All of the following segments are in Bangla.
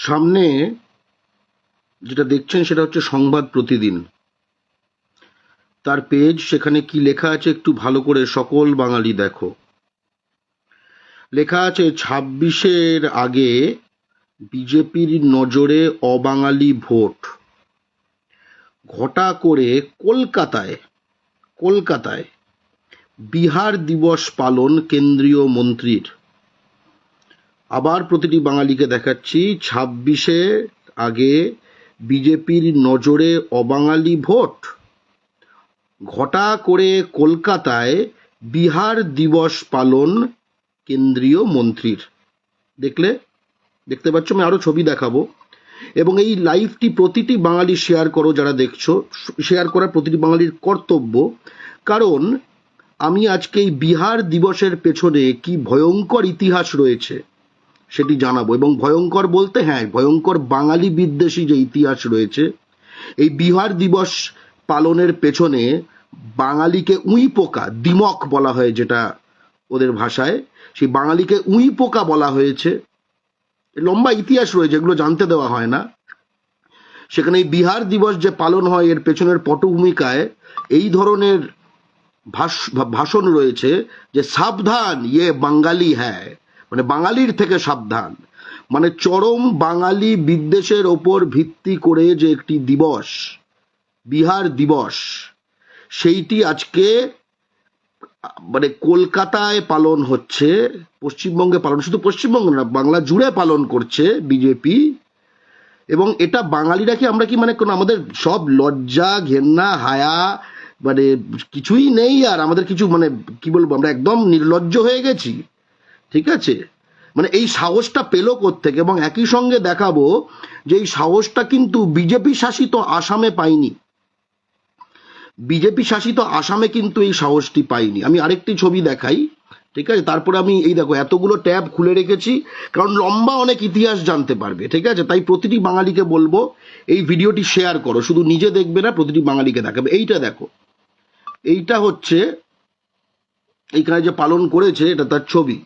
সামনে যেটা দেখছেন সেটা হচ্ছে সংবাদ প্রতিদিন, তার পেজ। সেখানে কি লেখা আছে একটু ভালো করে সকল বাঙালি দেখো। লেখা আছে 26-এর আগে বিজেপির নজরে অবাঙালি ভোট, ঘটা করে কলকাতায় বিহার দিবস পালন কেন্দ্রীয় মন্ত্রীর। আবার প্রতিটি বাঙালিকে দেখাচ্ছি, 26-এ আগে বিজেপির নজরে অবাঙালি ভোট, ঘটা করে কলকাতায় বিহার দিবস পালন কেন্দ্রীয় মন্ত্রীর। দেখতে পাচ্ছ, আমি আরো ছবি দেখাবো। এবং এই লাইভটি প্রতিটি বাঙালি শেয়ার করো, যারা দেখছো শেয়ার করা প্রতিটি বাঙালির কর্তব্য। কারণ আমি আজকে এই বিহার দিবসের পেছনে কি ভয়ঙ্কর ইতিহাস রয়েছে সেটি জানাবো। এবং ভয়ঙ্কর বলতে হ্যাঁ, ভয়ঙ্কর বাঙালি বিদ্বেষী যে ইতিহাস রয়েছে। এই বিহার দিবস পালনের পেছনে বাঙালিকে উই পোকা, দিমক বলা হয় যেটা ওদের ভাষায়, সেই বাঙালিকে উই পোকা বলা হয়েছে। লম্বা ইতিহাস রয়েছে, এগুলো জানতে দেওয়া হয় না। সেখানে এই বিহার দিবস যে পালন হয়, এর পেছনের পটভূমিকায় এই ধরনের ভাষণ রয়েছে যে সাবধান, ইয়ে বাঙালি হ্যায়, মানে বাঙালির থেকে সাবধান। মানে চরম বাঙালি বিদ্বেষের ওপর ভিত্তি করে যে একটি দিবস, বিহার দিবস, সেইটি আজকে মানে কলকাতায় পালন হচ্ছে, পশ্চিমবঙ্গে পালন, শুধু পশ্চিমবঙ্গে না, বাংলা জুড়ে পালন করছে বিজেপি। এবং এটা বাঙালিরা কি, আমরা কি মানে কোনো আমাদের সব লজ্জা, ঘেন্না, হায়া মানে কিছুই নেই আর আমাদের কিছু, মানে কি বলবো, আমরা একদম নির্লজ্জ হয়ে গেছি। ঠিক আছে, মানে এই সাহসটা পেলো কোত্থেকে? এবং একই সঙ্গে দেখাবো যে এই সাহসটা কিন্তু বিজেপি শাসিত আসামে পাইনি। বিজেপি শাসিত আসামে কিন্তু এই সাহসটি পাইনি। আমি আরেকটি ছবি দেখাই, ঠিক আছে? তারপরে আমি এই দেখো এতগুলো ট্যাব খুলে রেখেছি, কারণ লম্বা অনেক ইতিহাস জানতে পারবে, ঠিক আছে? তাই প্রতিটি বাঙালিকে বলবো এই ভিডিওটি শেয়ার করো, শুধু নিজে দেখবে না, প্রতিটি বাঙালিকে দেখাবে। এইটা দেখো, এইটা হচ্ছে এইখানে যে পালন করেছে, এটা তার ছবি।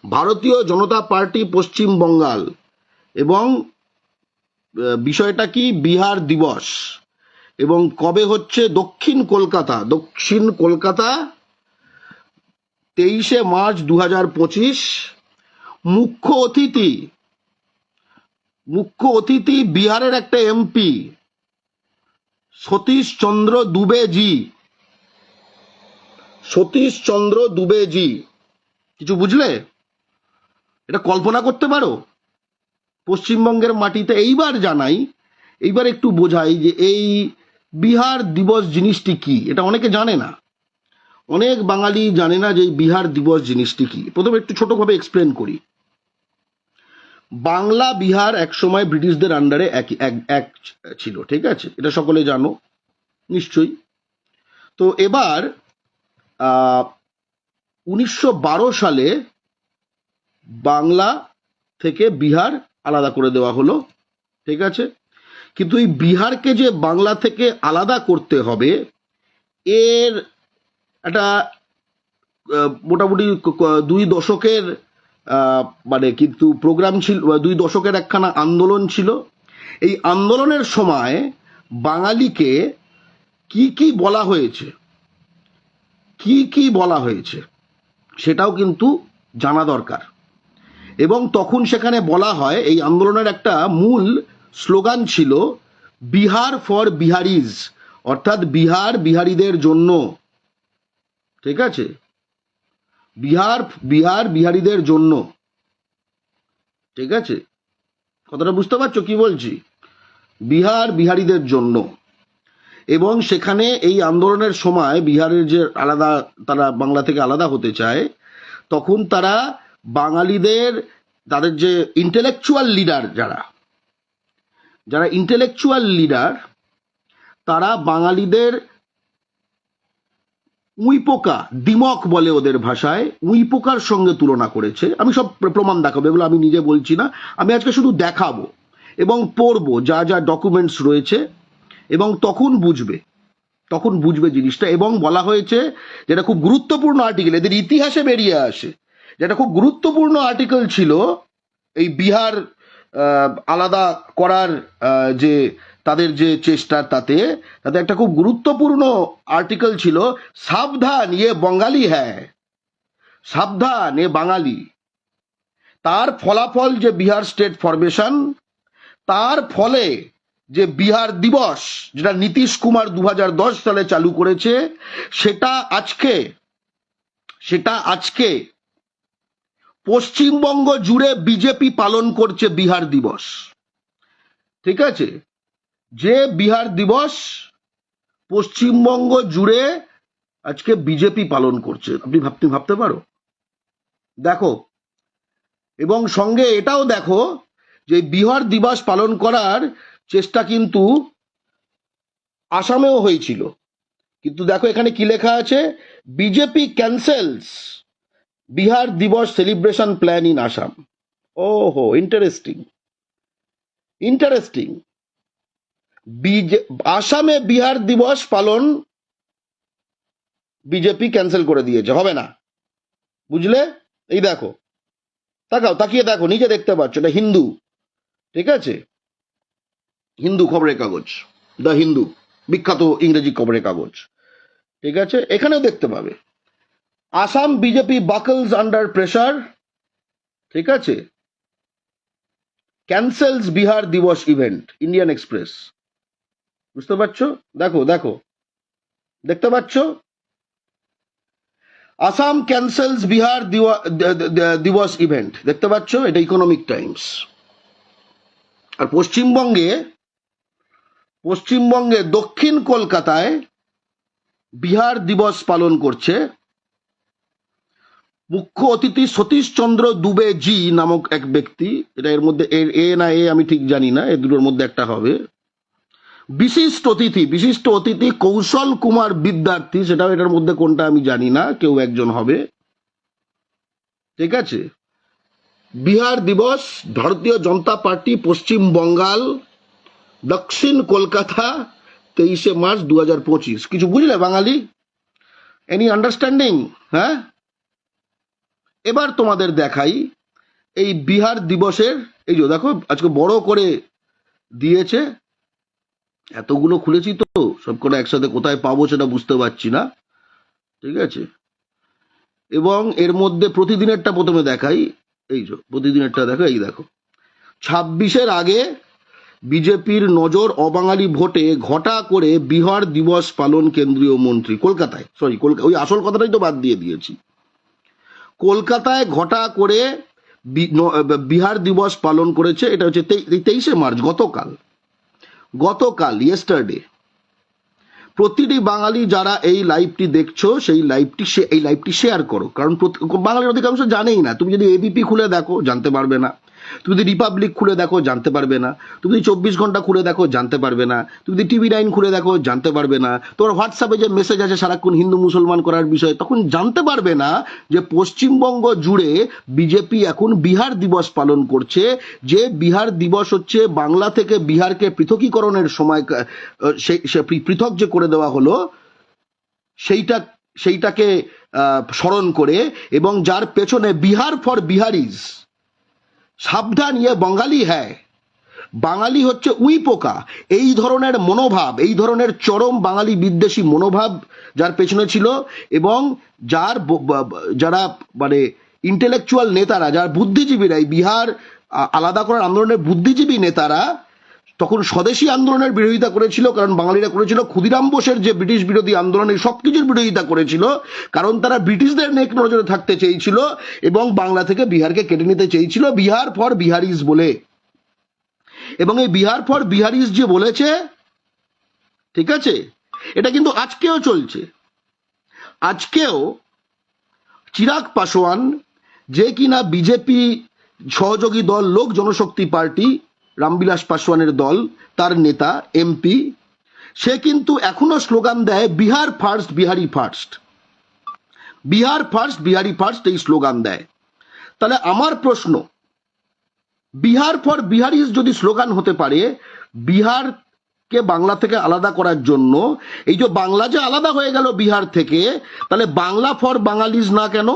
ভারতীয় জনতা পার্টি পশ্চিম বঙ্গাল, এবং বিষয়টা কি, বিহার দিবস। এবং কবে হচ্ছে? দক্ষিণ কলকাতা 23শে মার্চ 2025। মুখ্য অতিথি বিহারের একটা এমপি সতীশ চন্দ্র দুবেজি। কিছু বুঝলে? এটা কল্পনা করতে পারো? পশ্চিমবঙ্গের মাটিতে। এইবার একটু বোঝাই যে এই বিহার দিবস জিনিসটি কি। এটা অনেকে জানে না, অনেক বাঙালি জানে না যে এই বিহার দিবস জিনিসটি কি। প্রথমে একটু ছোটভাবে এক্সপ্লেন করি। বাংলা বিহার একসময় ব্রিটিশদের আন্ডারে এক ছিল, ঠিক আছে? এটা সকলে জানো নিশ্চয়ই। তো এবার 1912 সালে বাংলা থেকে বিহার আলাদা করে দেওয়া হলো, ঠিক আছে? কিন্তু এই বিহারকে যে বাংলা থেকে আলাদা করতে হবে, এর একটা মোটামুটি 2 দশকের মানে কিন্তু প্রোগ্রাম ছিল, 2 দশকের একখানা আন্দোলন ছিল। এই আন্দোলনের সময় বাঙালিকে কি কি বলা হয়েছে সেটাও কিন্তু জানা দরকার। এবং তখন সেখানে বলা হয়, এই আন্দোলনের একটা মূল স্লোগান ছিল বিহার ফর বিহারিজ, অর্থাৎ বিহারীদের জন্য, ঠিক আছে? বিহারীদের জন্য, ঠিক আছে? কথাটা বুঝতে পারছো কি বলছি? বিহারীদের জন্য। এবং সেখানে এই আন্দোলনের সময় বিহারের যে আলাদা, তারা বাংলা থেকে আলাদা হতে চায়, তখন তারা বাঙালিদের, তাদের যে ইন্টেলেকচুয়াল লিডার, যারা ইন্টেলেকচুয়াল লিডার, তারা বাঙালিদের উইপোকা, দিমক বলে ওদের ভাষায়, উইপোকার সঙ্গে তুলনা করেছে। আমি সব প্রমাণ দেখাবো, এগুলো আমি নিজে বলছি না, আমি আজকে শুধু দেখাবো এবং পড়বো যা যা ডকুমেন্টস রয়েছে, এবং তখন বুঝবে জিনিসটা। এবং বলা হয়েছে, যেটা খুব গুরুত্বপূর্ণ আর্টিকেল, এদের ইতিহাসে বেরিয়ে আসে, যেটা খুব গুরুত্বপূর্ণ আর্টিকেল ছিল এই বিহার আলাদা করার যে তাদের যে চেষ্টা, তাতে তাতে একটা খুব গুরুত্বপূর্ণ আর্টিকেল ছিল, সাবধান ইয়ে বঙ্গালী হ্যায়, সাবধান এ বাঙালি। তার ফলাফল যে বিহার স্টেট ফরমেশন, তার ফলে যে বিহার দিবস যেটা নীতিশ কুমার 2010 সালে চালু করেছে, সেটা আজকে পশ্চিমবঙ্গ জুড়ে বিজেপি পালন করছে বিহার দিবস। ঠিক আছে, যে বিহার দিবস পশ্চিমবঙ্গ জুড়ে আজকে বিজেপি পালন করছে, আপনি ভাবতে পারো? দেখো, এবং সঙ্গে এটাও দেখো যে বিহার দিবস পালন করার চেষ্টা কিন্তু আসামেও হয়েছিল, কিন্তু দেখো এখানে কি লেখা আছে, বিজেপি ক্যান্সেলস বিহার দিবস সেলিব্রেশন প্ল্যান ইন আসাম। ওহো, ইন্টারেস্টিং। আসামে বিহার দিবস পালন বিজেপি ক্যান্সেল করে দিয়েছে, হবে না, বুঝলে? এই দেখো, তাকিয়ে দেখো, নিজে দেখতে পাচ্ছ, এটা হিন্দু, ঠিক আছে, হিন্দু খবরের কাগজ, দ্য হিন্দু, বিখ্যাত ইংরেজি খবরের কাগজ, ঠিক আছে, এখানেও দেখতে পাবে আসাম বিজেপি বাকলস আন্ডার প্রেসার, ঠিক আছে, ক্যান্সেলস বিহার দিবস ইভেন্ট, ইন্ডিয়ান এক্সপ্রেস। বুঝতে পারছো? দেখো, দেখতে পাচ্ছ, আসাম ক্যান্সেলস বিহার দিবস ইভেন্ট, দেখতে পাচ্ছ, এটা ইকোনমিক টাইমস। আর পশ্চিমবঙ্গে দক্ষিণ কলকাতায় বিহার দিবস পালন করছে মুখ্য অতিথি সতীশ চন্দ্র দুবে জি নামক এক ব্যক্তি। এটা এর মধ্যে এ না এ আমি ঠিক জানি না, এই দুটোর মধ্যে একটা হবে। বিশিষ্ট অতিথি কৌশল কুমার বিদ্যার্থী, সেটাও এটার মধ্যে কোনটা আমি জানি না, কেউ একজন হবে, ঠিক আছে। বিহার দিবস ভারতীয় জনতা পার্টি পশ্চিম বঙ্গাল দক্ষিণ কলকাতা 23 মার্চ 2025। কিছু বুঝলে বাঙালি? Any understanding? হ্যাঁ, এবার তোমাদের দেখাই এই বিহার দিবসের, এই যে দেখো আজকে বড় করে দিয়েছে, এতগুলো খুলেছি তো সবকটা একসাথে কোথায় পাবো সেটা বুঝতে পারছি না, ঠিক আছে। এবং এর মধ্যে প্রতিদিনেরটা প্রথমে দেখাই, এই যে প্রতিদিনেরটা দেখো, এই দেখো 26-এর আগে বিজেপির নজর অবাঙালি ভোটে ঘটা করে বিহার দিবস পালন কেন্দ্রীয় মন্ত্রী। কলকাতায়, ওই আসল কথাটাই তো বাদ দিয়ে দিয়েছি, কলকাতায় ঘটা করে বিহার দিবস পালন করেছে। এটা হচ্ছে 23 মার্চ, গতকাল ইয়েস্টারডে। প্রতিটি বাঙালি যারা এই লাইভটি দেখছো, এই লাইভটি শেয়ার করো, কারণ বাঙালির অধিকাংশ জানেই না। তুমি যদি এবিপি খুলে দেখো জানতে পারবে না, তুমি যদি রিপাবলিক খুলে দেখো জানতে পারবে না, তুমি যদি 24 ঘন্টা খুলে দেখো জানতে পারবে না, তুমি যদি TV9 খুলে দেখো জানতে পারবে না, তোমার হোয়াটসঅ্যাপে যে মেসেজ আছে সারাক্ষণ হিন্দু মুসলমান করার বিষয়ে, তখন জানতে পারবে না যে পশ্চিমবঙ্গ জুড়ে বিজেপি এখন বিহার দিবস পালন করছে। যে বিহার দিবস হচ্ছে বাংলা থেকে বিহারকে পৃথকীকরণের সময় পৃথক যে করে দেওয়া হলো, সেইটাকে স্মরণ করে, এবং যার পেছনে বিহার ফর বিহারিজ, সাবধান ইয়ে বঙ্গালী হ্যায়, বাঙালি হচ্ছে উই পোকা, এই ধরনের মনোভাব, এই ধরনের চরম বাঙালি বিদ্বেষী মনোভাব যার পেছনে ছিল, এবং যারা মানে ইন্টেলেকচুয়াল নেতারা, যারা বুদ্ধিজীবীরা, এই বিহার আলাদা করার আন্দোলনের বুদ্ধিজীবী নেতারা তখন স্বদেশী আন্দোলনের বিরোধিতা করেছিল, কারণ বাঙালিরা করেছিল ক্ষুদিরাম বোসের যে ব্রিটিশ বিরোধী আন্দোলন, এই সবকিছুর বিরোধিতা করেছিল, কারণ তারা ব্রিটিশদের নেক নজরে থাকতে চেয়েছিল এবং বাংলা থেকে বিহারকে কেটে নিতে চেয়েছিল, বিহার ফর বিহারিজ বলে। এবং এই বিহার ফর বিহারিজ যে বলেছে, ঠিক আছে, এটা কিন্তু আজকেও চলছে। আজকেও চিরাগ পাসওয়ান, যে কিনা বিজেপি সহযোগী দল লোক জনশক্তি পার্টি, রামবিলাস পাসওয়ানের দল, তার নেতা MP, সে কিন্তু এখনো স্লোগান দেয় Bihar first Bihari first, Bihar first Bihari first, এই স্লোগান দেয়। তাহলে আমার প্রশ্ন, বিহার ফর বিহারিজ যদি স্লোগান হতে পারে বিহারকে বাংলা থেকে আলাদা করার জন্য, এই যে বাংলা যে আলাদা হয়ে গেল বিহার থেকে, তাহলে বাংলা ফর বাঙালিজ না কেন?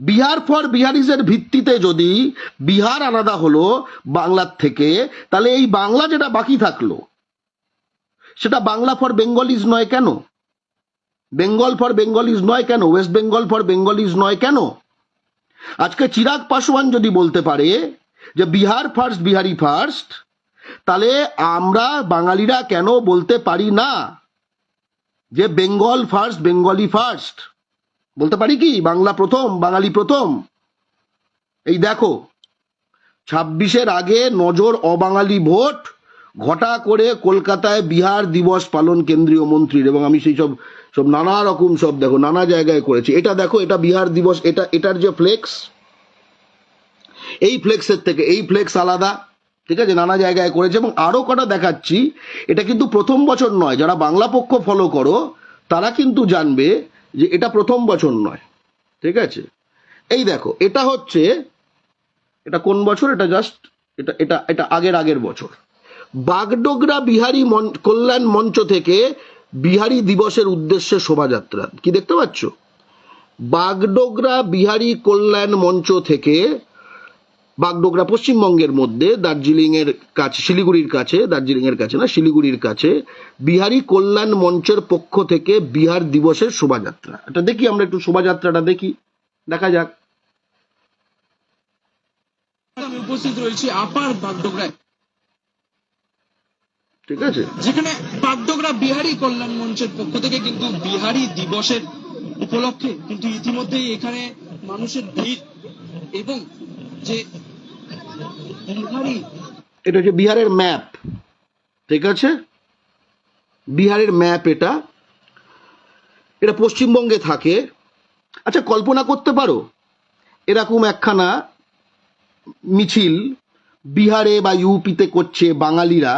বিহার ফর বিহারিজের ভিত্তিতে যদি বিহার আলাদা হলো বাংলার থেকে, তাহলে এই বাংলা যেটা বাকি থাকলো সেটা বাংলা ফর বেঙ্গলিজ নয় কেন? বেঙ্গল ফর বেঙ্গলিজ নয় কেন? ওয়েস্ট বেঙ্গল ফর বেঙ্গলিজ নয় কেন? আজকে চিরাগ পাসওয়ান যদি বলতে পারে যে বিহার ফার্স্ট, বিহারি ফার্স্ট, তাহলে আমরা বাঙালিরা কেন বলতে পারি না যে বেঙ্গল ফার্স্ট, বেঙ্গলি ফার্স্ট? বলতে পারি কি বাংলা প্রথম, বাঙালি প্রথম? এই দেখো 26-এর আগে নজর অবাঙালি ভোট, ঘটা করে কলকাতায় বিহার দিবস পালন কেন্দ্রীয় মন্ত্রীর, এবং আমি সেই সব সব নানা রকম সব দেখো নানা জায়গায় করেছি। এটা দেখো, এটা বিহার দিবস, এটার যে ফ্লেক্স, এই ফ্লেক্সের থেকে এই ফ্লেক্স আলাদা, ঠিক আছে, নানা জায়গায় করেছে। এবং আরো কটা দেখাচ্ছি, এটা কিন্তু প্রথম বছর নয়। যারা বাংলা পক্ষ ফলো করো তারা কিন্তু জানবে যে এটা প্রথম বছর নয়, ঠিক আছে। এই দেখো, এটা হচ্ছে, এটা কোন বছর? এটা জাস্ট এটা এটা এটা আগের বছর। বাগডোগরা বিহারি কল্যাণ মঞ্চ থেকে বিহারি দিবসের উদ্দেশ্যে শোভাযাত্রা, কি দেখতে পাচ্ছ? বাগডোগরা বিহারি কল্যাণ মঞ্চ থেকে, বাগডোগরা পশ্চিমবঙ্গের মধ্যে দার্জিলিং এর কাছে, শিলিগুড়ির কাছে, দার্জিলিং এর কাছে না, শিলিগুড়ির কাছে, বিহারি কল্যাণ মঞ্চের পক্ষ থেকে বিহার দিবসের শোভাযাত্রা। এটা দেখি আমরা একটু, শোভাযাত্রাটা দেখি, দেখা যাক। আমি উপস্থিত রয়েছি আপার বাগডোগরায়, ঠিক আছে, যেখানে বাগডোগরা বিহারি কল্যাণ মঞ্চের পক্ষ থেকে কিন্তু বিহারি দিবসের উপলক্ষে কিন্তু ইতিমধ্যেই এখানে মানুষের ভিড়, এবং যে বিহারি, এটা হচ্ছে বিহারের ম্যাপ, ঠিক আছে, বিহারের ম্যাপ এটা। এটা পশ্চিমবঙ্গে থাকে। আচ্ছা, কল্পনা করতে পারো এরকম একখানা মিছিল বিহারে বা ইউপিতে করছে বাঙালিরা,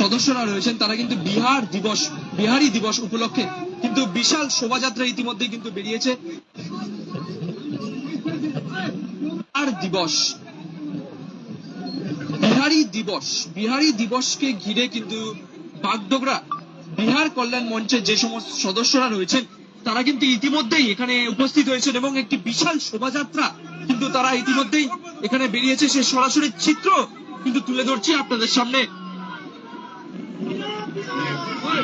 সদস্যরা রয়েছেন, তারা কিন্তু বিহারি দিবস উপলক্ষে কিন্তু বিশাল শোভাযাত্রা ইতিমধ্যে কিন্তু বেরিয়েছে। বিহারি দিবসকে ঘিরে কিন্তু বাগডোগরা বিহার কল্যাণ মঞ্চের যে সমস্ত সদস্যরা রয়েছেন তারা কিন্তু ইতিমধ্যেই এখানে উপস্থিত হয়েছেন, এবং একটি বিশাল শোভাযাত্রা কিন্তু তারা ইতিমধ্যেই এখানে বেরিয়েছে। সে সরাসরি চিত্র কিন্তু তুলে ধরছি আপনাদের সামনে।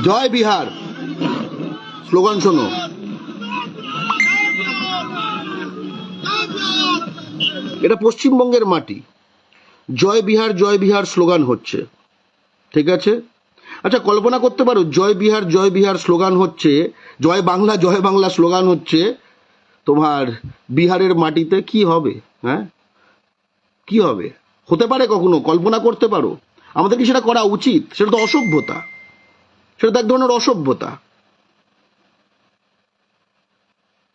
জয় বিহার স্লোগান শোনো। এটা পশ্চিমবঙ্গের মাটি, জয় বিহার স্লোগান হচ্ছে, ঠিক আছে। আচ্ছা, কল্পনা করতে পারো জয় বিহার স্লোগান হচ্ছে, জয় বাংলা স্লোগান হচ্ছে তোমার বিহারের মাটিতে, কি হবে? হ্যাঁ, কি হবে? হতে পারে কখনো? কল্পনা করতে পারো? আমাদের কি সেটা করা উচিত? সেটা তো অসভ্যতা, সেটা তো এক ধরনের অসভ্যতা।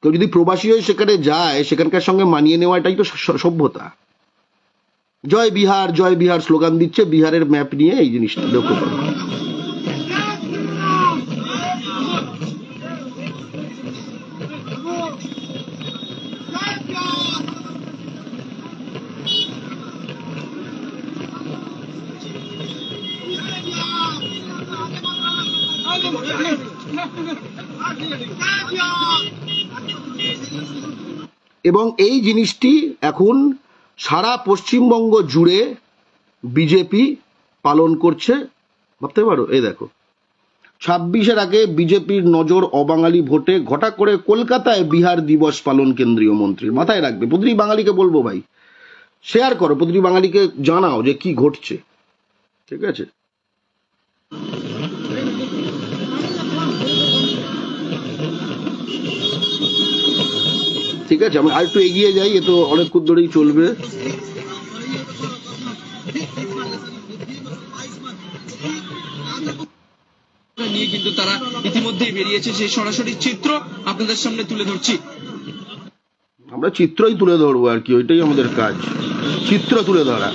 কেউ যদি প্রবাসী হয়ে সেখানে যায়, সেখানকার সঙ্গে মানিয়ে নেওয়াটাই তো সভ্যতা। জয় বিহার স্লোগান দিচ্ছে বিহারের ম্যাপ নিয়ে, এই জিনিসটা লক্ষ্য করো। এবং এই জিনিসটি এখন সারা পশ্চিমবঙ্গ জুড়ে বিজেপি পালন করছে, ভাবতে পারো। এই দেখো, 26-এর আগে বিজেপির নজর অবাঙালি ভোটে, ঘটা করে কলকাতায় বিহার দিবস পালন কেন্দ্রীয় মন্ত্রীর। মাথায় রাখবে, প্রতিটি বাঙালিকে বলবো ভাই, শেয়ার করো, প্রতিটি বাঙালিকে জানাও যে কি ঘটছে, ঠিক আছে। ঠিক আছে, আমি আর একটু এগিয়ে যাই, এ তো অনেকক্ষণ ধরেই চলবে। নিয়ে কিন্তু তারা ইতিমধ্যেই বেরিয়েছে, সেই সরাসরি চিত্র আপনাদের সামনে তুলে ধরছি। আমরা চিত্রই তুলে ধরবো আর কি, ওইটাই আমাদের কাজ, চিত্র তুলে ধরা।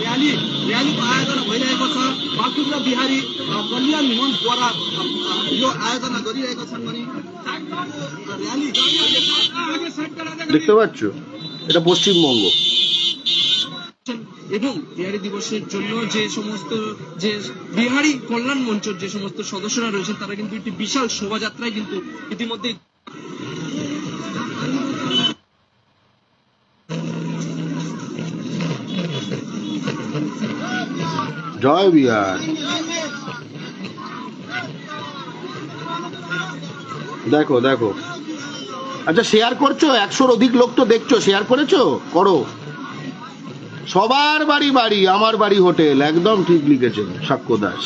र्यालीको आयोजना भइरहेको छ। बागडोगरा बिहारी कल्याण मञ्चद्वारा यो आयोजना गरिरहेका छन् भने र्याली দেখতে পাচ্ছ, এটা পশ্চিমবঙ্গ। এবং বিহারি দিবসের জন্য যে সমস্ত যে বিহারি কল্যাণ মঞ্চের যে সমস্ত সদস্যরা রয়েছেন তারা কিন্তু একটি বিশাল শোভাযাত্রায় কিন্তু ইতিমধ্যে জয় বিহার। দেখো দেখো, আচ্ছা শেয়ার করছো? 100-র অধিক লোক তো দেখছো, শেয়ার করেছো? করো। সবার বাড়ি বাড়ি, আমার বাড়ি হোটেল, একদম ঠিক লিখেছেন সাক্ষ্য দাস।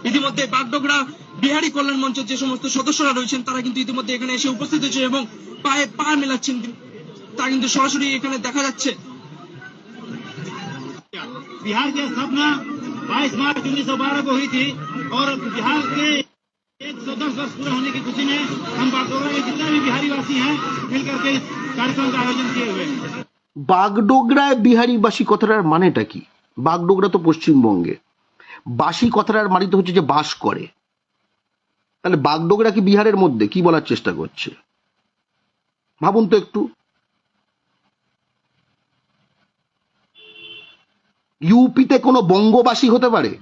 ইতিমধ্যে বাগডোগরা বিহারি কল্যাণ মঞ্চের যে সমস্ত সদস্যরা রয়েছেন তারা কিন্তু ইতিমধ্যে এখানে এসে উপস্থিত হয়েছে এবং পায়ে পা মেলাচ্ছেন, তা কিন্তু সরাসরি এখানে দেখা যাচ্ছে। बिहार की स्थापना 22 मार्च 1912 को हुई थी और बिहार के 110 वर्ष पूरा होने की खुशी में हम बागडोगरा के जितने भी बिहारी वासी हैं मिलकर के इस कार्यक्रम का आयोजन किए हुए हैं। বাগডোগরায় বিহারিবাসী কথাটার মানেটা কি? বাগডোগরা তো পশ্চিমবঙ্গে, বাসী কথাটার মানে তো হচ্ছে যে বাস করে। তাহলে বাগডোগরা কি বিহারের মধ্যে? কি বলার চেষ্টা করছে ভাবুন তো একটু। ইউপিতে কোনো বঙ্গবাসী হতে পারে?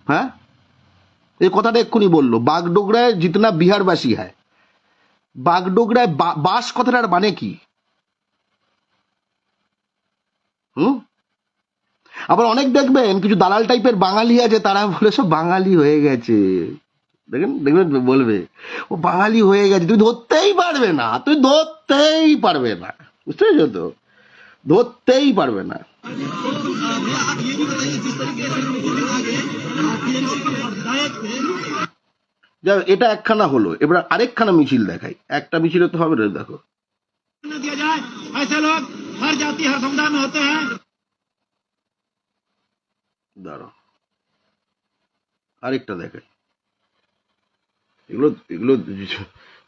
হ্যাঁ, এই কথাটা এক্ষুনি বললো, বাগডোগরায় জিতনা বিহারবাসী হয়। বাগডোগরায় বাস কথাটার মানে কি? আবার অনেক দেখবেন কিছু দালাল টাইপের বাঙালি আছে, তারা বলে সব বাঙালি হয়ে গেছে। দেখেন দেখবেন বলবে ও বাঙালি হয়ে গেছে, তুমি ধরতেই পারবে না, তুমি ধরতেই পারবে না, বুঝতে পেরেছো তো? ধরতেই পারবে না। आप ये भी बताइए जिस तरीके से आगे विधायक थे যা, এটা একখানা হলো, এবার আরেকখানা মিছিল দেখাই। একটা মিছিলে তো হবে না, দেখো। न दिया जाए, ऐसे लोग हर जाति हर समुदाय में होते हैं। দাঁড়াও, আরেকটা দেখাই। এগুলো এগুলো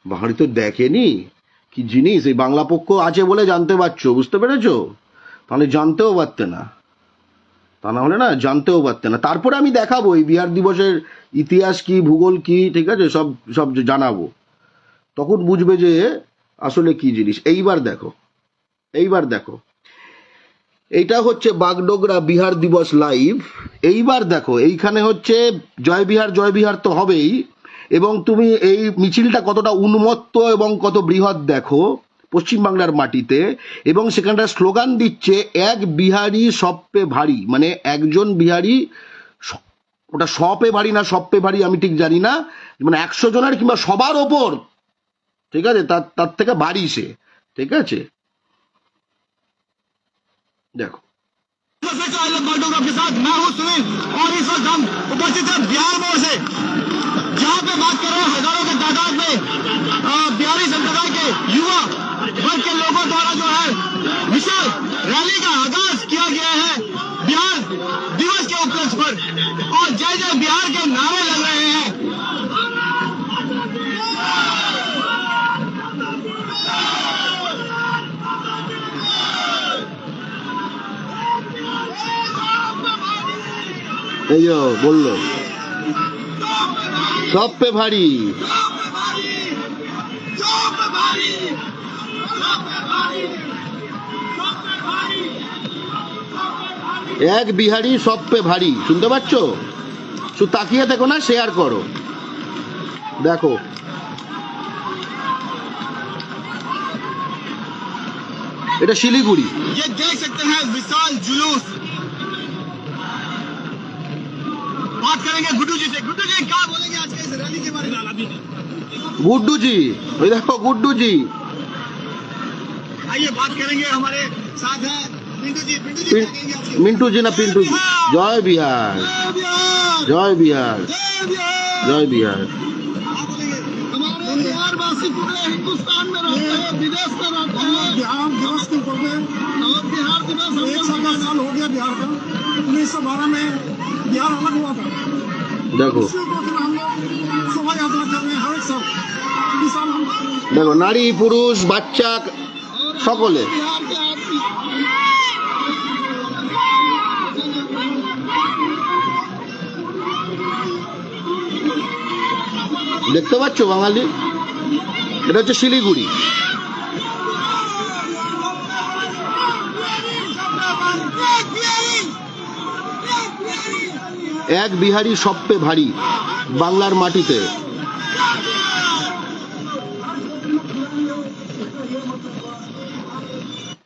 বাঙালি তো দেখেনি কি জিনিস। এই বাংলা পক্ষ আছে বলে জানতে পারছো, বুঝতে পেরেছো? তাহলে জানতেও পারতে না, তা না হলে না জানতেও পারতে না। তারপরে আমি দেখাবো এই বিহার দিবসের ইতিহাস কি, ভূগোল কি, ঠিক আছে, সব সব জানাবো, তখন বুঝবে যে আসলে কি জিনিস। এইবার দেখো, এইবার দেখো, এইটা হচ্ছে বাগডোগরা বিহার দিবস লাইভ। এইবার দেখো, এইখানে হচ্ছে জয় বিহার তো হবেই, এবং তুমি এই মিছিলটা কতটা উন্মত্ত এবং কত বৃহৎ দেখো পশ্চিমবাংলার মাটিতে। এবং সেখানটা স্লোগান দিচ্ছে এক বিহারি সবপে ভারী, মানে একজন বিহারি, ওটা সপে ভারী না সবপে ভারী আমি ঠিক জানি না, মানে 100 জনের কিংবা সবার ওপর, ঠিক আছে, তার থেকে ভারী সে, ঠিক আছে। দেখো, बागडोगरा के साथ मैं हूं सुनील और इस वक्त हम उपस्थित हैं बिहार मोड़ से, जहां पे बात कर रहे हैं हजारों की तादाद में बिहारी संप्रदाय के युवा वर्ग के लोगों द्वारा जो है विशाल रैली का आगाज किया गया है बिहार दिवस के उपलक्ष्य पर, और जय जय बिहार के नारे लग रहे हैं। এই যে বললো সব পে ভারী, এক বিহারি সব পে ভারী, শুনতে পাচ্ছ? শুধু তাকিয়ে দেখো না, শেয়ার করো। দেখো, এটা শিলিগুড়ি। ये देख सकते हैं विशाल जुलूस। बात करेंगे गुड्डू जी से। गुड्डू जी क्या बोलेंगे आज के इस रैली के बारे में? गुड्डू जी, ওই দেখো गुड्डू जी, आइए बात करेंगे, हमारे साथ हैं पिंटू जी। पिंटू जी क्या कहेंगे आज के? মিন্টু জি না পিন্টু জি। জয় বিহার, জয় বিহার, জয় বিহার। हमारे बिहार वासी पूरे हिंदुस्तान में रहते हैं, विदेश में रहते हैं। बिहार दिवस के ऊपर में और बिहार दिवस 100 साल हो गया बिहार का। 1912 में बिहार अलग हुआ था। দেখো इसी को हम लोग शोभा यात्रा कर रहे हैं हर एक साल। इस साल हम দেখো, নারী পুরুষ বাচ্চা সকলে। बिहार के आदमी দেখতে পাচ্ছ বাঙালি? এটা হচ্ছে শিলিগুড়ি। এক বিহারি সবপে ভারী, বাংলার মাটিতে।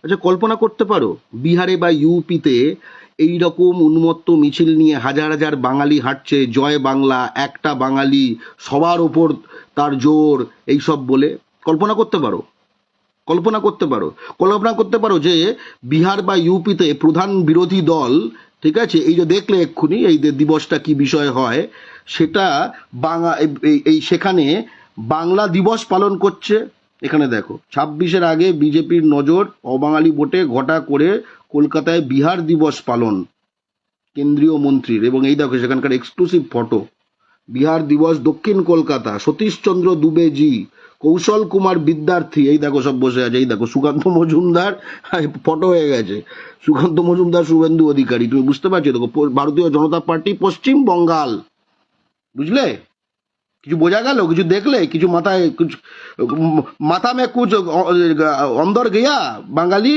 আচ্ছা, কল্পনা করতে পারো বিহারে বা ইউপিতে এই রকম উন্মত্ত মিছিল নিয়ে হাজার হাজার বাঙালি হাঁটছে, জয় বাংলা, একটা বাঙালি, সবার ওপর তার জোর, এইসব বলে? কল্পনা করতে পারো? কল্পনা করতে পারো? কল্পনা করতে পারো যে বিহার বা ইউপিতে প্রধান বিরোধী দল, ঠিক আছে, এই যে দেখলে এক্ষুনি এই যে দিবসটা কি বিষয় হয়, সেটা এই সেখানে বাংলা দিবস পালন করছে। এখানে দেখো 26-এর আগে বিজেপির নজর অবাঙালি ভোটে ঘটা করে কলকাতায় বিহার দিবস পালন কেন্দ্রীয় মন্ত্রীর, এবং এই দেখো সেখানকার এক্সক্লুসিভ ফটো। বিহার দিবস দক্ষিণ কলকাতা, সতীশচন্দ্র দুবেজি, কৌশল কুমার বিদ্যার্থী, এই দেখো সব বসে আছে। এই দেখো সুকান্ত মজুমদার, ফটো হয়ে গেছে সুকান্ত মজুমদার, শুভেন্দু অধিকারী। তুমি বুঝতে পারছো? দেখো ভারতীয় জনতা পার্টি পশ্চিম বঙ্গাল। বুঝলে? কিছু বোঝা গেল? কিছু দেখলে? কিছু মাথায় মাথা মে কুছ অন্দর গিয়া বাঙালি?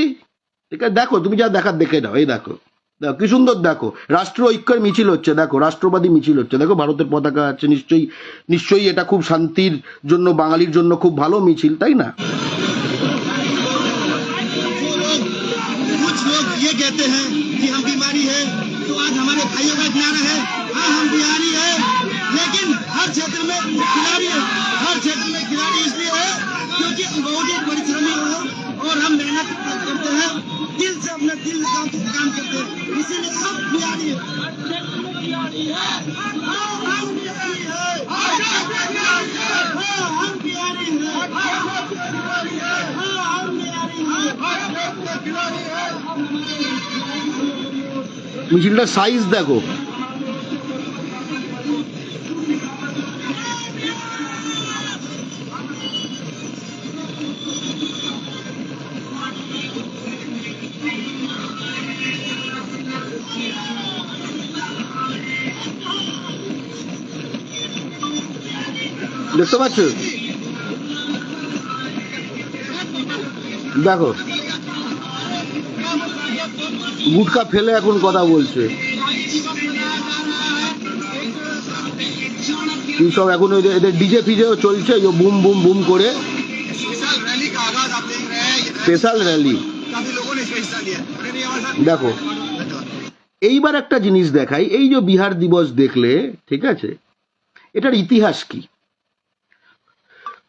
ঠিক আছে, দেখো তুমি যা দেখার দেখে নাও। এই দেখো, দেখো কি সুন্দর, দেখো রাষ্ট্র ঐক্যের মিছিল হচ্ছে, দেখো রাষ্ট্রবাদী মিছিল হচ্ছে, দেখো ভারতের পতাকা আছে। নিশ্চয়ই নিশ্চয়ই এটা খুব শান্তির জন্য, বাঙালির জন্য খুব ভালো মিছিল, তাই না? कुछ लोग ये कहते हैं कि हम बीमारी है, तो आज हमारे भाइयों का नारा है, हाँ हम बिहारी है, लेकिन हर क्षेत्र में खिलाड़ी है। हर क्षेत्र में खिलाड़ी इसलिए है क्योंकि हम बहुत ही परिश्रमी हो और हम मेहनत करते हैं, दिल से अपना दिल काम करते हैं, इसीलिए सब बिहारी है। हम बिहारी है, हम बिहारी है, हम बिहारी है, মিছিলটার সাইজ দেখো। দেখতে পাচ্ছ? দেখো গুটকা ফেলে এখন কথা বলছে। কি সব এখন এদের ডিজে ফিজেও চলছে, বুম বুম বুম করে। स्पेशल रैली का आगाज आप देख रहे हैं, স্পেশাল র্যালি काफी लोगों ने इसमें हिस्सा लिया। अरे नहीं हमारे साथ দেখো। এইবার একটা জিনিস দেখাই, এই যে বিহার দিবস দেখলে, ঠিক আছে, এটার ইতিহাস কি?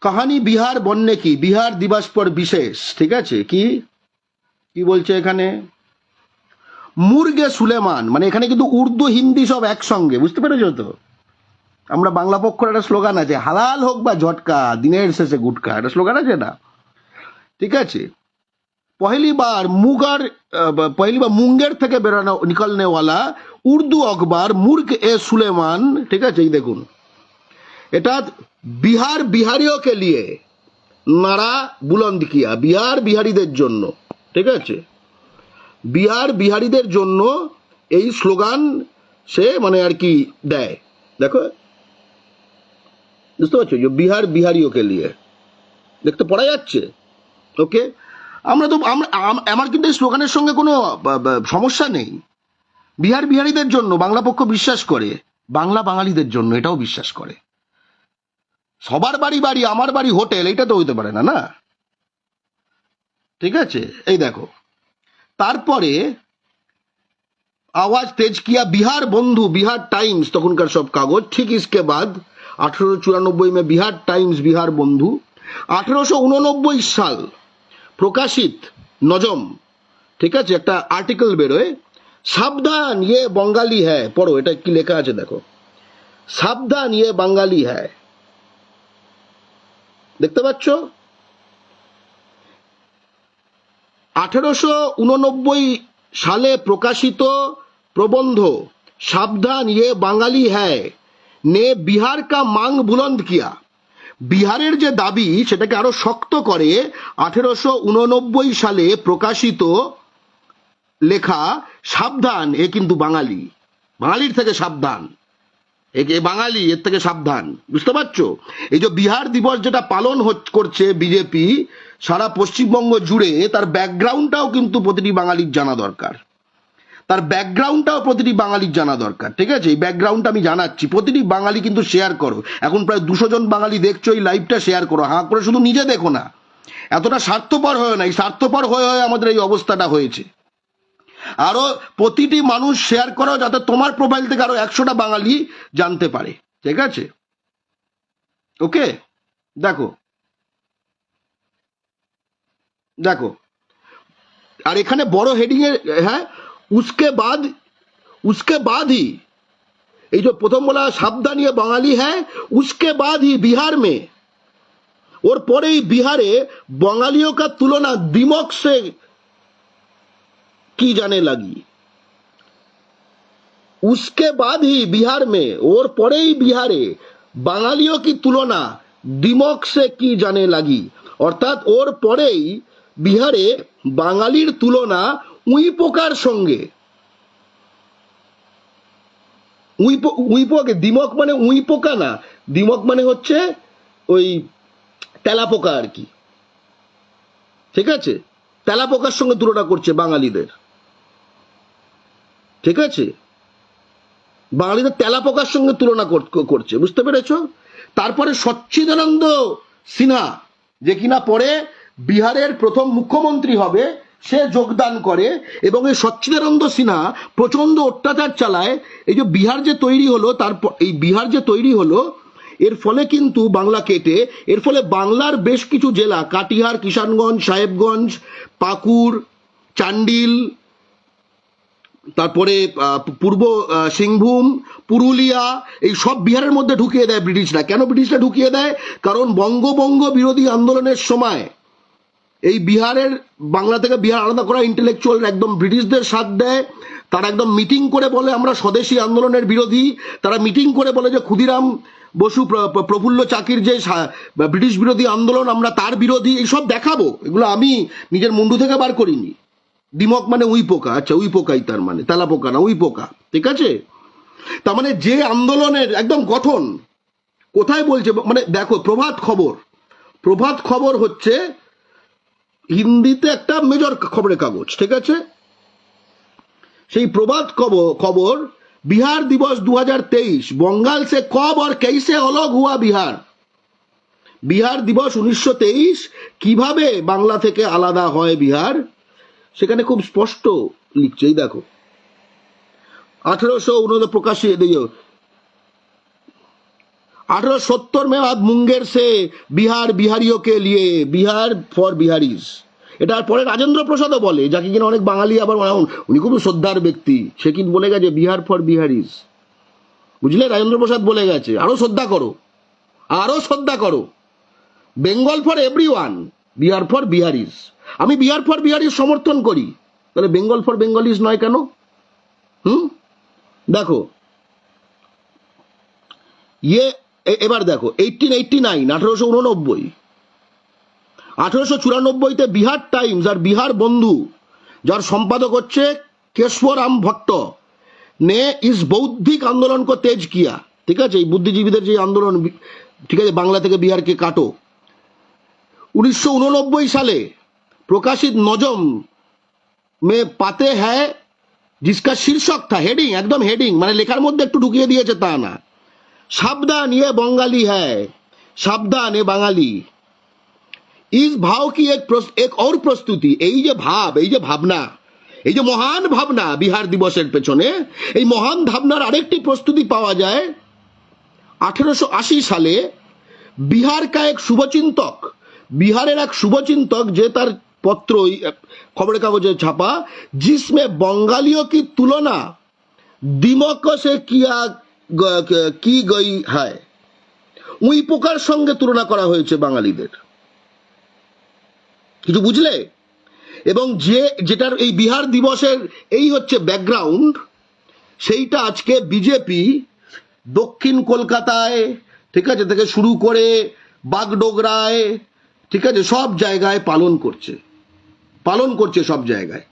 কাহানি বিহার বন্যে কি, বিহার দিবস পর বিশেষ, ঠিক আছে, কি কি বলছে এখানে? মুরগে সুলেমান, মানে এখানে কিন্তু উর্দু হিন্দি সব একসঙ্গে, বুঝতে পেরেছো তো? আমরা বাংলা পক্ষের একটা স্লোগান আছে, হালাল হোক বা ঝটকা, দিনের শেষে গুটকা, একটা স্লোগান আছে না? ঠিক আছে, পহেলি বার মুঙ্গের থেকে বেরোনো নিকলনেওয়ালা উর্দু अखबार মুর্গ এ সুলেমান, ঠিক আছে, এই দেখুন, এটা বিহার বিহারিও কে লিয়ে নারা বুলন্দ কিয়া, বিহার বিহারীদের জন্য, ঠিক আছে, বিহার বিহারীদের জন্য এই স্লোগান সে মানে আর কি দেয়। দেখো, বুঝতে পারছো? যে বিহার বিহারিও কে লিয়ে, দেখতে পড়া যাচ্ছে। ওকে, আমার কিন্তু এই স্লোগানের সঙ্গে কোনো সমস্যা নেই। বিহার বিহারীদের জন্য বাংলা পক্ষ বিশ্বাস করে, বাংলা বাঙালিদের জন্য এটাও বিশ্বাস করে। সবার বাড়ি বাড়ি, আমার বাড়ি হোটেল, এটা তো হইতে পারে না, না? ঠিক আছে, এই দেখো, তারপরে আওয়াজ তেজ কিয়া বিহার বন্ধু, বিহার টাইমস, তখনকার সব কাগজ। ঠিক ইসকে বাদ 1894 में बिहार टाइम्स बिहार बंधु, 1889 साल প্রকাশিত নজম, ঠিক আছে, একটা আর্টিকেল বেরোয়, সাবধান ইয়ে বঙ্গালী হ্যায়। পড়ো এটা কি লেখা আছে দেখো, সাবধান ইয়ে বাঙালি হ্যায়। দেখতে পাচ্ছ? 1889 সালে প্রকাশিত প্রবন্ধ সাবধান ইয়ে বাঙালি হ্যায় ने बिहार का मांग बुलंद किया। বিহারের যে দাবি সেটাকে আরো শক্ত করে 1889 সালে প্রকাশিত লেখা সাবধান, এ কিন্তু বাঙালি, বাঙালির থেকে সাবধান, এ বাঙালি, এর থেকে সাবধান। বুঝতে পারছো? এই যে বিহার দিবস যেটা পালন করছে বিজেপি সারা পশ্চিমবঙ্গ জুড়ে, তার ব্যাকগ্রাউন্ডটাও কিন্তু প্রতিটি বাঙালির জানা দরকার। তার ব্যাকগ্রাউন্ডটাও প্রতিটি বাঙালির জানা দরকার, ঠিক আছে? এই ব্যাকগ্রাউন্ডটা আমি জানাচ্ছি, প্রতিটি বাঙালি কিন্তু শেয়ার করো। এখন প্রায় 200 জন বাঙালি দেখছো এই লাইভটা, শেয়ার করো, হাঁ করে, শুধু নিজে দেখো না, এতটা স্বার্থপর হয়ে নাই, স্বার্থপর হয়ে হয়ে আমাদের এই অবস্থাটা হয়েছে। আরো প্রতিটি মানুষ শেয়ার করো যাতে তোমার প্রোফাইল থেকে আরো 100টা বাঙালি জানতে পারে, ঠিক আছে? ওকে, দেখো দেখো, আর এখানে বড় হেডিং এ, হ্যাঁ, উসকে বাদ হি, এই যে প্রথম বলা সাবধান ये বাঙালি হ্যাঁ, उसके बाद ही बिहार में, और পরেই বিহারে বাঙালিयों का तुलना दिमाग से की जाने लगी। उसके बाद ही बिहार में, और পরেই বিহারে বাঙালিयों की तुलना दिमाग से की जाने लगी, অর্থাৎ ওর পরেই বিহারে বাঙালির তুলনা উই পোকার সঙ্গে, উইপোকে, দিমক মানে উই পোকা না, দিমক মানে হচ্ছে ওই তেলা পোকা আর কি, ঠিক আছে? তেলা পোকার সঙ্গে তুলনা করছে বাঙালিদের, ঠিক আছে? বাঙালিদের তেলা পোকার সঙ্গে তুলনা করছে, বুঝতে পেরেছো? তারপরে সচ্চিদানন্দ সিনহা, যে কিনা পরে বিহারের প্রথম মুখ্যমন্ত্রী হবে, সে যোগদান করে, এবং এই সচ্চিদানন্দ সিনহা প্রচন্ড অত্যাচার চালায়। এই যে বিহার যে তৈরি হলো, তারপর এই বিহার যে তৈরি হলো, এর ফলে কিন্তু বাংলা কেটে, এর ফলে বাংলার বেশ কিছু জেলা, কাটিহার, কিষানগঞ্জ, সাহেবগঞ্জ, পাকুড়, চান্ডিল, তারপরে পূর্ব সিংভূম, পুরুলিয়া, এই সব বিহারের মধ্যে ঢুকিয়ে দেয় ব্রিটিশরা। কেন ব্রিটিশরা ঢুকিয়ে দেয়? কারণ বঙ্গভঙ্গ বিরোধী আন্দোলনের সময় এই বিহারের, বাংলা থেকে বিহার আলাদা করা ইন্টেলেকচুয়াল একদম ব্রিটিশদের সাথ দেয়। তারা একদম মিটিং করে বলে আমরা স্বদেশী আন্দোলনের বিরোধী। তারা মিটিং করে বলে যে ক্ষুদিরাম বসু, প্রফুল্ল চাকির যে ব্রিটিশ বিরোধী আন্দোলন, আমরা তার বিরোধী। এইসব দেখাবো, এগুলো আমি নিজের মুন্ডু থেকে বার করিনি। দিমক মানে উই পোকা, আচ্ছা উই পোকাই তার মানে, তেলা পোকা না, উই পোকা, ঠিক আছে? তার মানে যে আন্দোলনের একদম গঠন কোথায় বলছে, মানে দেখো, প্রভাত খবর হচ্ছে হিন্দিতে একটা মেজর খবরের কাগজ, ঠিক আছে? সেই প্রভাত খবর बिहार दिवस 2023 बंगाल से कब और कैसे अलग हुआ बिहार, बिहार दिवस 1923 কিভাবে বাংলা থেকে আলাদা হয় বিহার, সেখানে খুব স্পষ্ট লিখছে। এই দেখো 1819 প্রকাশিত 1870 में अब मुंगेर से बिहार बिहारियों के लिए, बिहार फॉर बिहारीज। এটার পরে রাজেন্দ্র প্রসাদও বলে, যাকে কিনা অনেক বাঙালি আবার উনি খুব শ্রদ্ধার ব্যক্তি, সে কিন্তু বলে গেছে বিহার ফর বিহারিজ, বুঝলে? রাজেন্দ্র প্রসাদ বলে গেছে আরো শ্রদ্ধা করো, আরো শ্রদ্ধা করো, Bengal for everyone, Bihar for Biharis. আমি বিহার ফর বিহারিজ সমর্থন করি, তাহলে বেঙ্গল ফর বেঙ্গলিজ নয় কেন? দেখো ইয়ে, এবার দেখো 1889, 1889, 1894তে বিহার টাইমস আর বিহার বন্ধু, যার সম্পাদক হচ্ছে কেশবরাম ভট্ট, ने इस बौद्धिक आंदोलन को तेज किया, ঠিক আছে? এই বুদ্ধিজীবীদের যে আন্দোলন, ঠিক আছে, বাংলা থেকে বিহারকে কাটো। 1989 সালে প্রকাশিত নজম মে পাতে হ্যায়, जिसका शीर्षक था, हेडिंग, एकदम हेडिंग, মানে লেখার মধ্যে একটু ঢুকিয়ে দিয়েছে তা না, সাবধান ये बंगाली है, সাবধান এ বাঙালি। इस भाव की एक और प्रस्तुति, এই যে ভাব, এই যে ভাবনা, এই যে মহান ভাবনা বিহার দিবসের পেছনে, এই মহান ভাবনার আরেকটি প্রস্তুতি পাওয়া যায় 1880 সালে বিহার কা এক শুভচিন্তক, বিহারের এক শুভচিন্তক, যে তার পত্র খবরের কাগজে ছাপা, जिसमें बंगालियों की तुलना दिमाग से की गई है, উই পোকার সঙ্গে তুলনা করা হয়েছে বাঙালিদের। কিছু বুঝলে? এবং যেটার এই বিহার দিবসের এই হচ্ছে ব্যাকগ্রাউন্ড, সেইটা আজকে বিজেপি দক্ষিণ কলকাতায়, ঠিক আছে, থেকে শুরু করে বাগডোগরায়, ঠিক আছে, সব জায়গায় পালন করছে সব জায়গায়।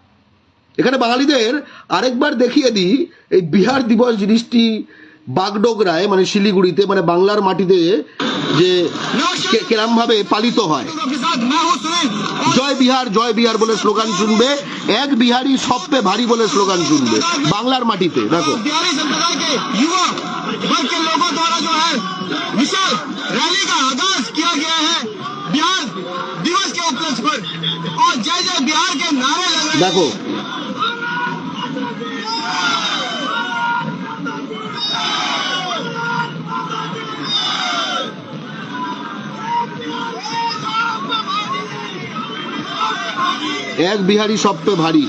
এখানে বাঙালিদের আরেকবার দেখিয়ে দিই, এই বিহার দিবস জিনিসটি বাগডোগরায়, মানে শিলিগুড়িতে, মানে বাংলার মাটিতে যে কেরম ভাবে পালিত হয়। জয় বিহার বলে স্লোগান শুনবে, এক বিহারি সব পে ভারী বলে স্লোগান শুনবে বাংলার মাটিতে। দেখো बिहारी संप्रदाय के युवा वर्ग के लोगों द्वारा जो है विशाल रैली का आगाज किया गया है बिहार दिवस के बिहार के नारे लग रहे हैं। দেখো এক বিহারি সব পে ভারী।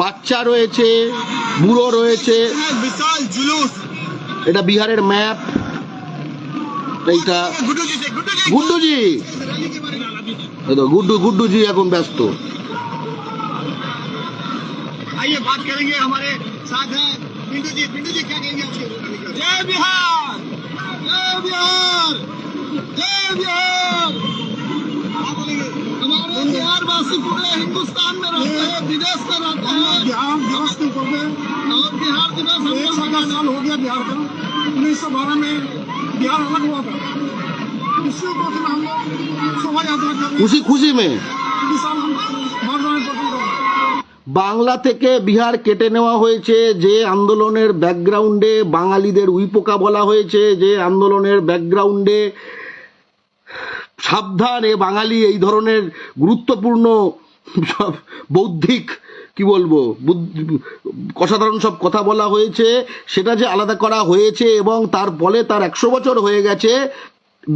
বাচ্চা রয়েছে, বুড়ো রয়েছে। विशाल जुलूस। এটা বিহারের ম্যাপ। এইটা गुड्डू जी से, गुड्डू जी গুড্ডুজি, এই তো গুড্ডুজি এখন ব্যস্ত। आइए बात करेंगे, हमारे साथ हैं पिंटू जी। पिंटू जी क्या कहेंगे आपके? जय बिहार, जय बिहार, जय बिहार। क्या बोलेंगे? हमारे बिहार वासी पूरे हिंदुस्तान में रहते हैं, विदेश में रहते हैं। बिहार दिवस के ऊपर और बिहार दिवस 1 साल हो गया बिहार का। 1912 में बिहार अलग हुआ था। इसी को हम लोग शोभा यात्रा कर रहे हैं। খুশি খুশি মে इस साल हम भारत में प्रथम বাংলা থেকে বিহার কেটে নেওয়া হয়েছে, যে আন্দোলনের ব্যাকগ্রাউন্ডে বাঙালিদের উইপোকা বলা হয়েছে, যে আন্দোলনের ব্যাকগ্রাউন্ডে সাবধান এ বাঙালি, এই ধরনের গুরুত্বপূর্ণ সব বৌদ্ধিক কি বলবো অসাধারণ সব কথা বলা হয়েছে, সেটা যে আলাদা করা হয়েছে এবং তার ফলে তার 100 বছর হয়ে গেছে,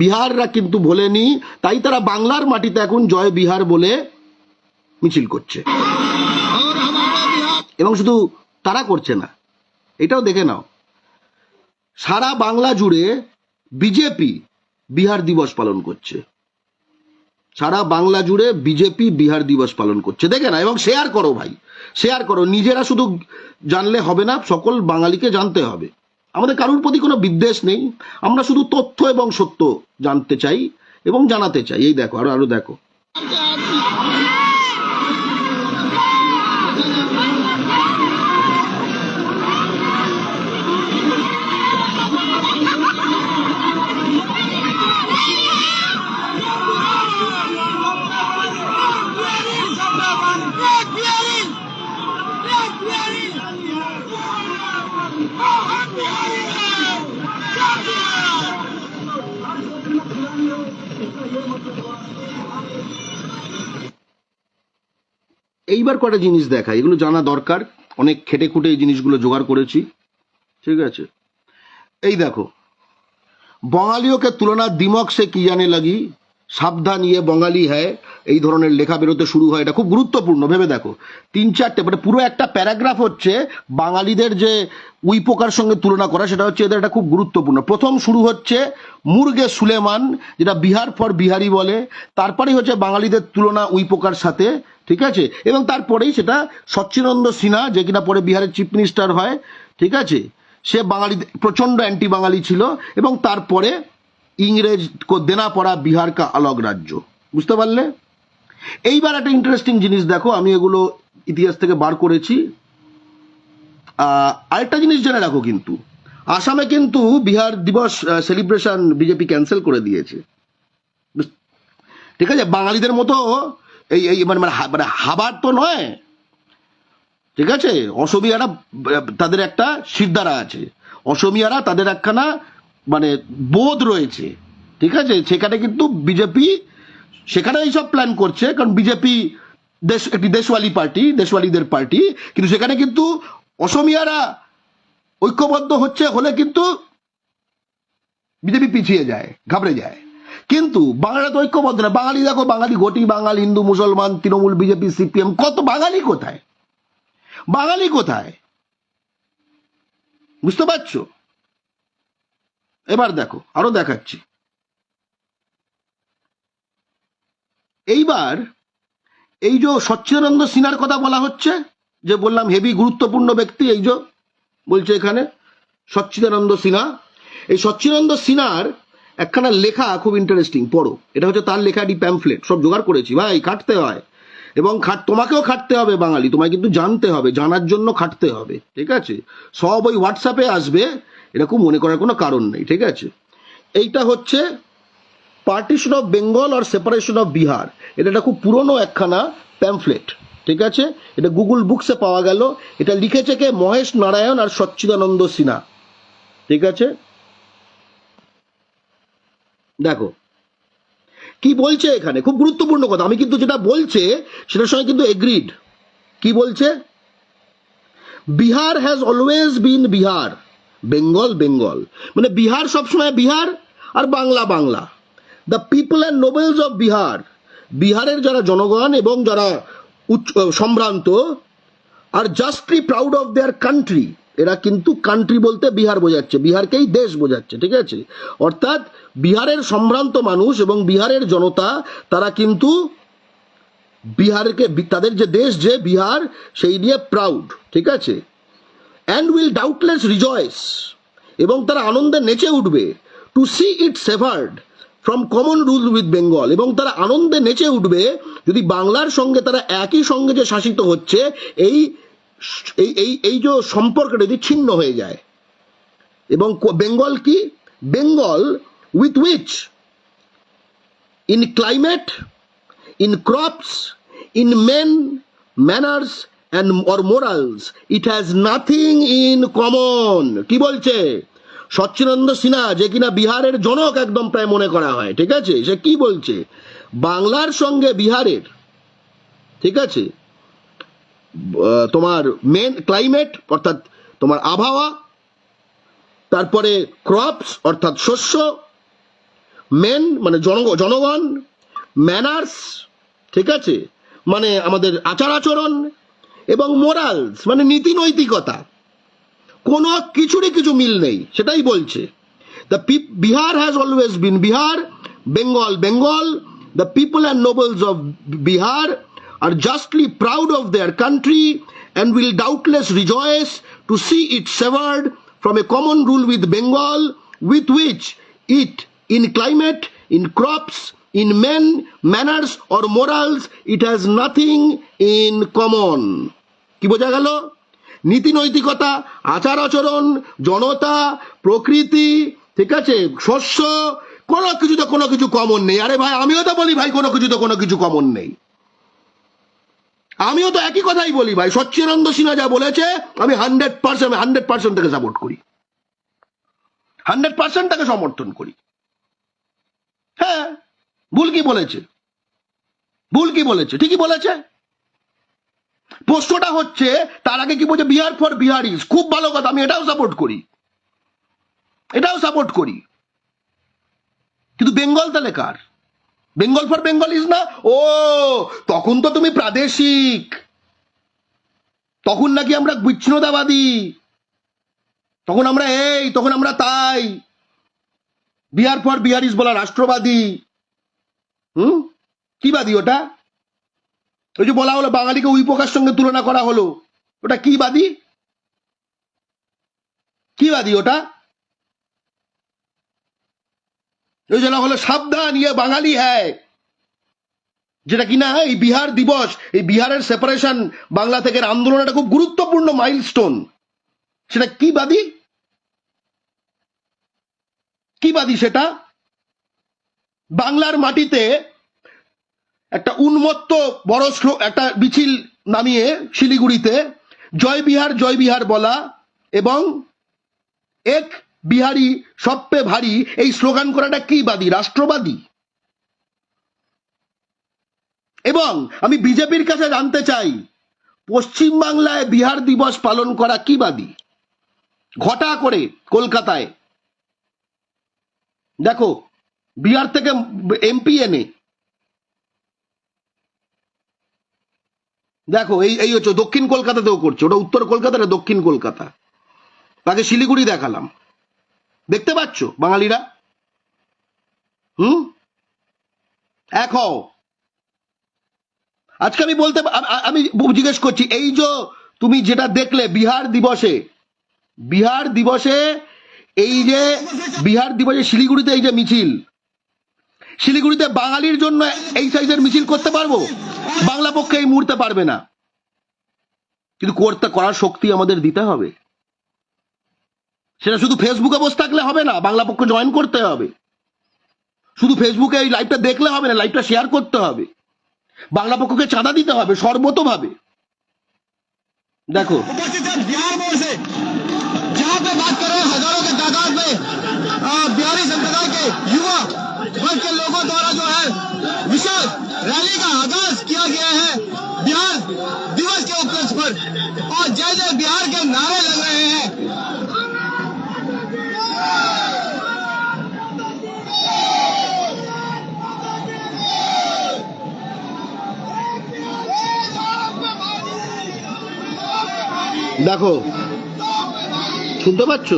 বিহাররা কিন্তু ভোলেনি। তাই তারা বাংলার মাটিতে এখন জয় বিহার বলে মিছিল করছে। और हमारे बिहार এবং শুধু তারা করছে না, এটাও দেখে নাও, সারা বাংলা জুড়ে বিজেপি বিহার দিবস পালন করছে। সারা বাংলা জুড়ে বিজেপি বিহার দিবস পালন করছে, দেখে না। এবং শেয়ার করো ভাই, শেয়ার করো। নিজেরা শুধু জানলে হবে না, সকল বাঙালিকে জানতে হবে। আমাদের কারোর প্রতি কোনো বিদ্বেষ নেই, আমরা শুধু তথ্য এবং সত্য জানতে চাই এবং জানাতে চাই। এই দেখো, আরো দেখো। এইবার কটা জিনিস দেখা, এগুলো জানা দরকার। অনেক খেটে খুঁটে এই জিনিসগুলো জোগাড় করেছি, ঠিক আছে। এই দেখো, বঙ্গালিও কে তুলনা দিমক সে কি জানে লাগি, সাবধান ইয়ে বঙ্গালি হ্যায়, এই ধরনের লেখা বেরোতে শুরু হয়। এটা খুব গুরুত্বপূর্ণ, ভেবে দেখো। 3-4টে মানে পুরো একটা প্যারাগ্রাফ হচ্ছে বাঙালিদের যে উইপোকার সঙ্গে তুলনা করা, সেটা হচ্ছে এদের একটা খুব গুরুত্বপূর্ণ। প্রথম শুরু হচ্ছে মুরগে সুলেমান, যেটা বিহার ফর বিহারি বলে। তারপরেই হচ্ছে বাঙালিদের তুলনা উইপোকার সাথে, ঠিক আছে। এবং তারপরেই সেটা সচ্চিদানন্দ সিনহা, যে কিনা পরে বিহারের চিফ মিনিস্টার হয়, ঠিক আছে। সে বাঙালি প্রচন্ড অ্যান্টি বাঙালি ছিল। এবং তারপরে ইংরেজ কো দেনা পড়া বিহার কা আলগ রাজ্য, বুঝতে পারলে। এইবার একটা ইন্টারেস্টিং জিনিস দেখো, আমি এগুলো ইতিহাস থেকে বার করেছি। আরেকটা জিনিস জেনে রাখো, কিন্তু আসামে কিন্তু বিহার দিবস সেলিব্রেশন বিজেপি ক্যান্সেল করে দিয়েছে, ঠিক আছে। বাঙালিদের মতো এই এই মানে মানে হাবার তো নয়, ঠিক আছে। অসমিয়ারা তাদের একটা সিদ্ধারা আছে, অসমিয়ারা তাদের একখানা মানে বোধ রয়েছে, ঠিক আছে। সেখানে কিন্তু বিজেপি সেখানে এইসব প্ল্যান করছে, কারণ বিজেপি একটি দেশওয়ালি পার্টি, দেশওয়ালিদের পার্টি। কিন্তু সেখানে কিন্তু অসমিয়ারা ঐক্যবদ্ধ হলে কিন্তু বিজেপি পিছিয়ে যায়, ঘাবড়ে যায়। কিন্তু বাংলাটা তো ঐক্যবদ্ধ না। বাঙালি দেখো, বাঙালি ঘটি, বাঙালি হিন্দু মুসলমান তৃণমূল বিজেপি সিপিএম, কত বাঙালি কোথায়, বাঙালি কোথায়, বুঝতে পারছো। এবার দেখো, আরো দেখাচ্ছি। এইবার এই যে সচ্চিদানন্দ সিনহার কথা বলা হচ্ছে, যে বললাম হেভি গুরুত্বপূর্ণ ব্যক্তি, এই যে বলছে এখানে সচ্চিদানন্দ সিনহা। এই সচ্চিদানন্দ সিনহার একখানা লেখা খুব ইন্টারেস্টিং, পড়ো। এটা হচ্ছে তার লেখা, একটি প্যামফ্লেট, সব জোগাড় করেছি ভাই, খাটতে হয়। এবং তোমাকেও খাটতে হবে বাঙালি, তোমায় কিন্তু জানতে হবে, জানার জন্য খাটতে হবে, ঠিক আছে। সব ওই হোয়াটসঅ্যাপে আসবে, এরকম মনে করার কোনো কারণ নেই, ঠিক আছে। এইটা হচ্ছে পার্টিশন অফ বেঙ্গল আর সেপারেশন অফ বিহার, এটা একটা খুব পুরনো একখানা প্যামফ্লেট, ঠিক আছে? এটা গুগল বুকসে পাওয়া গেল। এটা লিখেছে কে? মহেশ নারায়ণ আর সচ্চিদানন্দ সিনহা, ঠিক আছে? দেখো কি বলছে এখানে, খুব গুরুত্বপূর্ণ কথা। আমি কিন্তু যেটা বলছে সেটার সঙ্গে কিন্তু এগ্রিড। কি বলছে? Bihar has always been Bihar, Bengal Bengal, মানে বিহার সবসময় বিহার আর Bangla Bangla. The people and nobles of Bihar, বিহারের যারা জনগণ এবং যারা সম্ভ্রান্ত, are justly proud of their country, এরা কিন্তু কান্ট্রি বলতে বিহার বোঝাচ্ছে, বিহারকেই দেশ বোঝাচ্ছে, ঠিক আছে? অর্থাৎ বিহারের সম্ভ্রান্ত মানুষ এবং বিহারের জনতা, তারা কিন্তু বিহারকে, তাদের যে দেশ যে বিহার, সেই নিয়ে প্রাউড, ঠিক আছে? অ্যান্ড উইল ডাউটলেস রিজয়েস, এবং তারা আনন্দে নেচে উঠবে, to see it severed from common rule with Bengal, এবং তারা আনন্দে নেচে উঠবে যদি বাংলার সঙ্গে তারা একই সঙ্গে যে শাসিত হচ্ছে এই এই এই এই যে সম্পর্কটা যদি ছিন্ন হয়ে যায়। এবং বেঙ্গল কি? Bengal with which in climate, in crops, in men, manners and or morals, it has nothing in common. কি বলছে সচ্চিদানন্দ সিনহা, যে কিনা বিহারের জনক একদম প্রায় মনে করা হয়, ঠিক আছে? সে কি বলছে? বাংলার সঙ্গে বিহারের, ঠিক আছে, তোমার মেন ক্লাইমেট অর্থাৎ তোমার আবহাওয়া, তারপরে ক্রপস অর্থাৎ শস্য, মেন মানে জনগণ, ম্যানার্স, ঠিক আছে, মানে আমাদের আচার আচরণ, এবং মোরালস মানে নীতি নৈতিকতা, কোনো কিছুরই কিছু মিল নেই, সেটাই বলছে। The Bihar has always been Bihar, Bengal Bengal, the people and nobles of Bihar are justly proud of their country and will doubtless rejoice to see it severed from a common rule with Bengal, with which it in climate, in crops, in men, manners or morals, it has nothing in common. কি বোঝা গেল? নীতি নৈতিকতা, আচার আচরণ, জনতা, প্রকৃতি, ঠিক আছে, শস্য, কোনো কিছুতে কোনো কিছু কমন নেই। আরে ভাই, আমিও তো বলি ভাই কোনো কিছুতে কোনো কিছু কমন নেই, আমিও তো একই কথাই বলি ভাই। সচ্চিদানন্দ সিনহা যা বলেছে আমি 100% তাকে সাপোর্ট করি, 100% তাকে সমর্থন করি। হ্যাঁ, ভুল কি বলেছে? ভুল কি বলেছে? ঠিকই বলেছে। প্রশ্নটা হচ্ছে তার আগে কি বলছে? বিহার ফর বিহারিজ, খুব ভালো কথা, আমি এটাও সাপোর্ট করি, এটাও সাপোর্ট করি, কিন্তু বেঙ্গল তাহলে কার? বেঙ্গল ফর বেঙ্গলিজ না? ও তখন তো তুমি প্রাদেশিক, তখন নাকি আমরা বিচ্ছিন্নতাবাদী, তখন আমরা এই, তখন আমরা তাই, বিহার ফর বিহারিজ বলা রাষ্ট্রবাদী। কি বাদী ওটা? ওই যে বলা হলো বাঙালিকে উইপোকার সঙ্গে তুলনা করা হলো, ওটা কি বাদী? কি বাদী ওটা? ওই জন্য হলো সাবধান ইয়ে বাঙালি হ্যায়, যেটা কিনা এই বিহার দিবস, এই বিহারের সেপারেশন বাংলা থেকে আন্দোলন, একটা খুব গুরুত্বপূর্ণ মাইলস্টোন। সেটা কি বাদী? কি বাদী সেটা? বাংলার মাটিতে একটা উন্মত্ত বড় একটা মিছিল নামিয়ে শিলিগুড়িতে জয় বিহার বলা এবং এক বিহারি সব পে ভারী, এই স্লোগান করাটা কি বাদী? রাষ্ট্রবাদী। এবং আমি বিজেপির কাছে জানতে চাই, পশ্চিমবাংলায় বিহার দিবস পালন করা কি বাদী? ঘটা করে কলকাতায় দেখো বিহার থেকে এমপি এনে দেখো, এই হচ্ছে দক্ষিণ কলকাতাতেও করছে, ওটা উত্তর কলকাতা, দক্ষিণ কলকাতা, তাকে শিলিগুড়ি দেখালাম, দেখতে পাচ্ছ বাঙালিরা? এক হও। আজকে আমি আমি জিজ্ঞেস করছি, এই যে তুমি যেটা দেখলে বিহার দিবসে এই যে বিহার দিবসে শিলিগুড়িতে এই যে মিছিল, শিলিগুড়িতে বাঙালির জন্য এই সাইজের মিছিল করতে পারবো? বাংলা পক্ষে এই মুহূর্তে পারবে না, কিন্তু করার শক্তি আমাদের দিতে হবে। সেটা শুধু ফেসবুকে বসে থাকলে হবে না, বাংলা পক্ষ জয়েন করতে হবে। শুধু ফেসবুকে এই লাইভটা দেখলে হবে না, লাইভটা শেয়ার করতে হবে, বাংলা পক্ষকে চাঁদা দিতে হবে সর্বতভাবে। দেখো उपस्थित है बिहार मोड़ से, जहां पे बात कर रहे हैं हजारों के तादाद में बिहारी संप्रदाय के युवा वर्ग के लोगों द्वारा जो है विशाल रैली का आगाज किया गया है बिहार दिवस के उपलक्ष्य पर, और जय जय बिहार के नारे लग रहे हैं। দেখো শুনতে পাচ্ছ?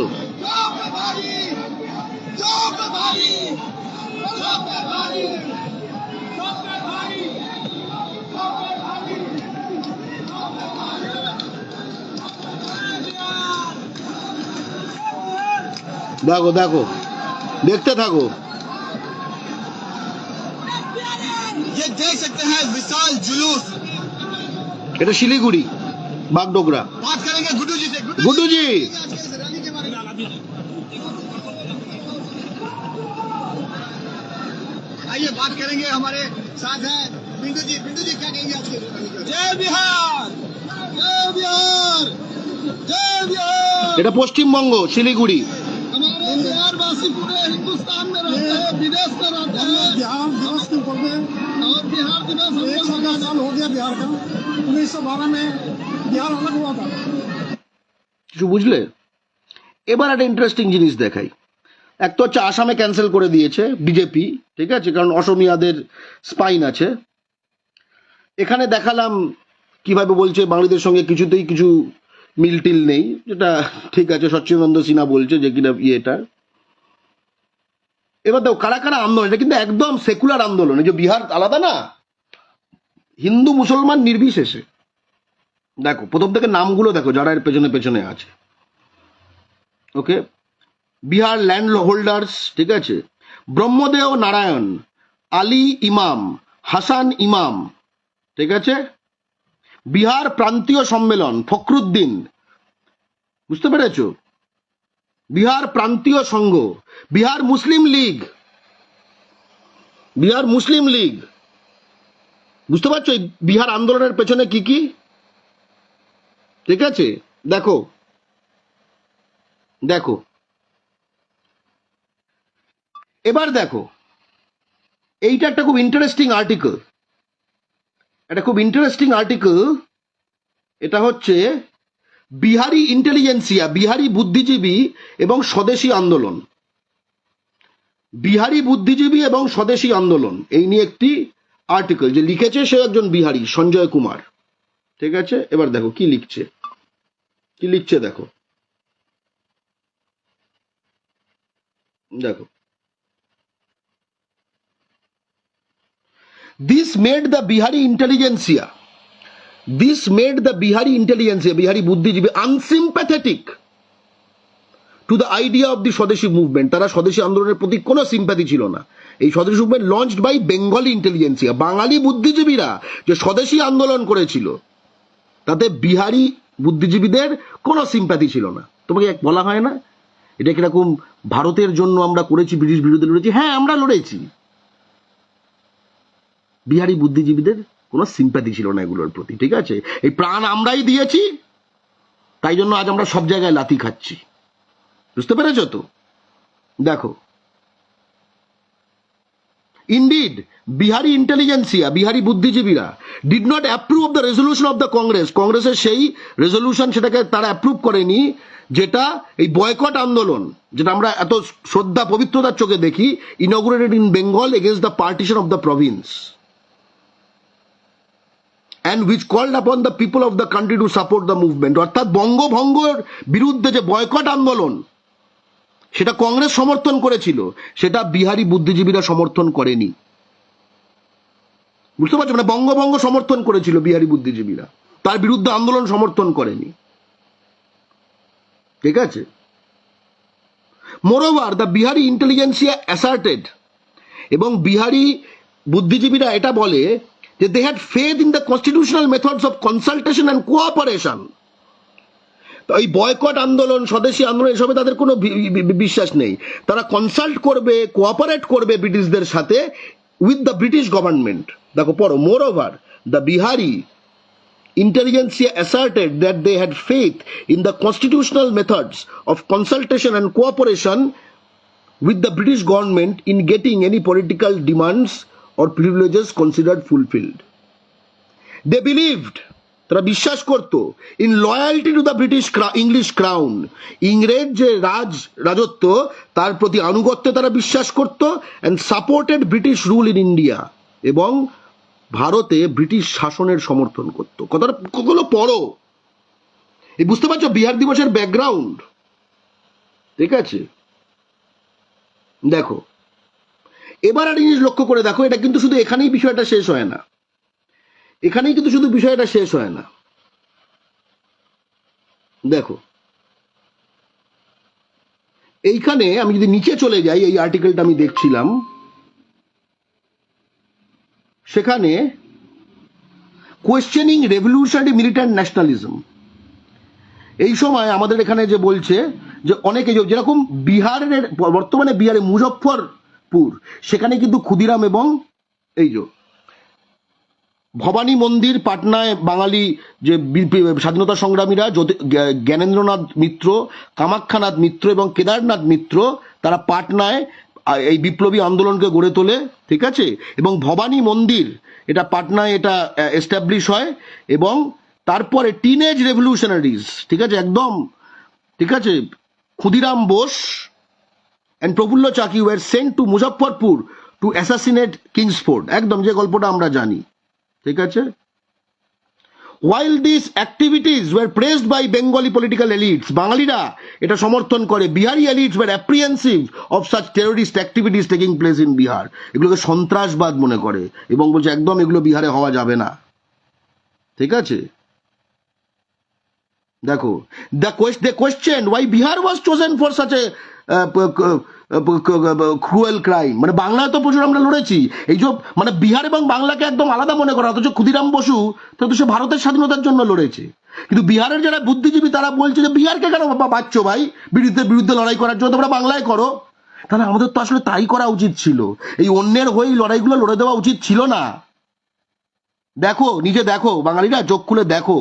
দেখো দেখো, দেখতে থাকো। ये देख सकते हैं विशाल जुलूस। এটা শিলিগুড়ি বাগডোগরা। बात करेंगे गुड्डू जी से। गुड्डू जी, आज के इस रैली के बारे में आइए बात करेंगे, हमारे साथ हैं बिंदु जी। बिंदु जी क्या कहेंगे आज के रैली के बारे में? जय बिहार, जय बिहार, जय बिहार। এটা पश्चिमबंग শিলিগুড়ি। हमारे बिहारवासी पूरे हिंदुस्तान में रहते हैं, विदेश में रहते हैं। बिहार दिवस के ऊपर में और बिहार दिवस 100 साल हो गया बिहार का। 1912 में बिहार अलग हुआ था। কিছু বুঝলে? এবার একটা ইন্টারেস্টিং জিনিস দেখাই। এক তো হচ্ছে আসামে ক্যান্সেল করে দিয়েছে বিজেপি, ঠিক আছে, কারণ অসমিয়াদের স্পাইন আছে। এখানে দেখালাম কিভাবে বলছে বাঙালিদের সঙ্গে কিছুতেই কিছু মিল টিল নেই, যেটা ঠিক আছে, সচ্চিদানন্দ সিনহা বলছে যে কিনা ইয়েটা। এবার দেখো কারা কারা আন্দোলন, এটা কিন্তু একদম সেকুলার আন্দোলন। এই যে বিহার আলাদা না, হিন্দু মুসলমান নির্বিশেষে। দেখো প্রথম থেকে নামগুলো দেখো যারা এর পেছনে পেছনে আছে। ওকে, বিহার ল্যান্ড হোল্ডার্স, ঠিক আছে, ব্রহ্মদেও নারায়ণ, আলী ইমাম, হাসান ইমাম, ঠিক আছে, বিহার প্রান্তীয় সম্মেলন, ফখরুদ্দিন, বুঝতে পেরেছো, বিহার প্রান্তীয় সংঘ, বিহার মুসলিম লীগ, বিহার মুসলিম লীগ, বুঝতে পারছো এই বিহার আন্দোলনের পেছনে কি কি, ঠিক আছে। দেখো দেখো এবার দেখো, এইটা একটা খুব ইন্টারেস্টিং আর্টিকেল, এটা খুব ইন্টারেস্টিং আর্টিকেল। এটা হচ্ছে বিহারি ইন্টেলিজেন্সিয়া, বিহারি বুদ্ধিজীবী এবং স্বদেশী আন্দোলন, বিহারি বুদ্ধিজীবী এবং স্বদেশী আন্দোলন, এই নিয়ে একটি আর্টিকেল। যে লিখেছে সে একজন বিহারি, সঞ্জয় কুমার, ঠিক আছে। এবার দেখো কি লিখছে, কি লিখছে দেখো, দেখো। This made the Bihari intelligentsia, Bihari বুদ্ধিজীবী unsympathetic to the idea of the Swadeshi movement. তারা স্বদেশী আন্দোলনের প্রতি কোনো সিম্প্যাথি ছিল না। এই Swadeshi movement launched by Bengali intelligentsia, বাঙালি বুদ্ধিজীবীরা যে স্বদেশী আন্দোলন করেছিল তাতে বিহারি বুদ্ধিজীবীদের কোনো সিম্প্যাথি ছিল না। তোমাকে এক বলা হয় না এটা কিরকম ভারতের জন্য আমরা করেছি, ব্রিটিশ বিরুদ্ধে লড়েছি, হ্যাঁ আমরা লড়েছি, বিহারি বুদ্ধিজীবীদের কোনো সিম্প্যাথি ছিল না এগুলোর প্রতি, ঠিক আছে। এই প্রাণ আমরাই দিয়েছি, তাই জন্য আজ আমরা সব জায়গায় লাথি খাচ্ছি, বুঝতে পেরেছো তো? দেখো, ইনডিড বিহারি ইন্টেলিজেন্সিয়া, বিহারি বুদ্ধিজীবীরা did not approve of the resolution of the Congress, কংগ্রেসের সেই রেজলিউশন সেটাকে তারা অ্যাপ্রুভ করেনি, যেটা এই বয়কট আন্দোলন, যেটা আমরা এত শ্রদ্ধা পবিত্রতার চোখে দেখি, inaugurated in Bengal against the partition of the province and which called upon the people of the country to support the movement। অর্থাৎ বঙ্গভঙ্গের বিরুদ্ধে যে বয়কট আন্দোলন সেটা কংগ্রেস সমর্থন করেছিল, সেটা বিহারি বুদ্ধিজীবীরা সমর্থন করেনি, বুঝতে পারছো? মানে বঙ্গভঙ্গ সমর্থন করেছিল বিহারি বুদ্ধিজীবীরা, তার বিরুদ্ধে আন্দোলন সমর্থন করেনি, ঠিক আছে। Moreover the Bihari intelligentsia asserted, এবং বিহারি বুদ্ধিজীবীরা এটা বলে যে they had faith in the constitutional methods of consultation and cooperation এই বয়কট আন্দোলন, স্বদেশী আন্দোলন, এসবে তাদের কোনো বিশ্বাস নেই। তারা কনসাল্ট করবে, কোঅপারেট করবে ব্রিটিশদের সাথে উইথ দ্য ব্রিটিশ গভর্নমেন্ট। দেখো পড়ো, মোর over the Bihari intelligentsia asserted that they had faith in the constitutional methods of consultation and cooperation with the British government in getting any political demands or privileges considered fulfilled. They believed, তারা বিশ্বাস করত, in loyalty to the British English crown, ইংরেজ যে রাজত্ব তার প্রতি আনুগত্যে তারা বিশ্বাস করত, and supported British rule in India, এবং ভারতে ব্রিটিশ শাসনের সমর্থন করত। কথাটা কখনো পড়ো, এই বুঝতে পারছো বিহার দিবসের ব্যাকগ্রাউন্ড। ঠিক আছে, দেখো এবার আর জিনিস লক্ষ্য করে দেখো, এটা কিন্তু শুধু এখানেই বিষয়টা শেষ হয় না, এখানেই কিন্তু শুধু বিষয়টা শেষ হয় না। দেখো এইখানে আমি যদি নিচে চলে যাই, এই আর্টিকেলটা আমি দেখছিলাম, সেখানে কোয়েশ্চেনিং রেভলিউশনারি মিলিট্যান্ট ন্যাশনালিজম, এই সময় আমাদের এখানে যে বলছে যে অনেকে, যেরকম বিহারের বর্তমানে বিহারে মুজফ্ফরপুর, সেখানে কিন্তু ক্ষুদিরাম এবং এই যে ভবানী মন্দির, পাটনায় বাঙালি যে স্বাধীনতা সংগ্রামীরা, জ্ঞানেন্দ্রনাথ মিত্র, কামাখ্যানাথ মিত্র এবং কেদারনাথ মিত্র, তারা পাটনায় এই বিপ্লবী আন্দোলনকে গড়ে তোলে। ঠিক আছে, এবং ভবানী মন্দির এটা পাটনায় এটা এস্টাবলিশ হয়, এবং তারপরে টিনেজ রেভলিউশনারিজ, ঠিক আছে একদম, ঠিক আছে, Khudiram Bose and Prafulla Chaki were sent to Muzaffarpur to assassinate Kingsford, একদম যে গল্পটা আমরা জানি। ঠিক আছে, while these activities were praised by Bengali political elites, বাঙালিরা এটা সমর্থন করে, Bihari elites were apprehensive of such terrorist activities taking place in Bihar, এগুলোকে সন্ত্রাসবাদ মনে করে এবং বলছে একদম এগুলো বিহারে হওয়া যাবে না। ঠিক আছে, দেখো they questioned why Bihar was chosen for such a cruel crime, মানে বাংলায় তো প্রচুর আমরা লড়েছি, এই যে মানে বিহার এবং বাংলাকে একদম আলাদা মনে করা, অথচ ক্ষুদিরাম বসু তো সে ভারতের স্বাধীনতার জন্য লড়েছে। কিন্তু বিহারের যারা বুদ্ধিজীবী তারা বলছে যে বিহারকে কেন বাচ্চ ভাই বিরুদ্ধে লড়াই করার জন্য, তোমরা বাংলায় করো। তাহলে আমাদের তো আসলে তাই করা উচিত ছিল, এই অন্যের হয়ে লড়াইগুলো লড়ে দেওয়া উচিত ছিল না। দেখো নিজে দেখো, বাঙালিরা চোখ খুলে দেখো।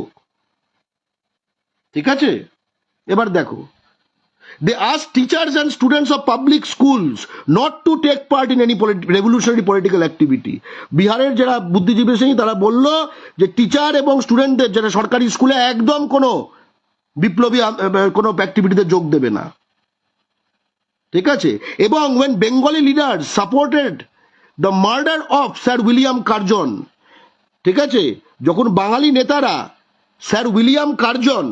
ঠিক আছে, এবার দেখো, they asked teachers and students of public schools not to take part in any revolutionary political activity. বিহারের যারা বুদ্ধিজীবী শ্রেণী তারা বলল যে টিচার এবং স্টুডেন্টদের, যারা সরকারি স্কুলে, একদম কোনো বিপ্লবী কোনো অ্যাক্টিভিটিতে যোগ দেবে না। ঠিক আছে, এবং when Bengali leaders supported the murder of sir William Curzon, ঠিক আছে, যখন বাঙালি নেতারা স্যার উইলিয়াম কার্জন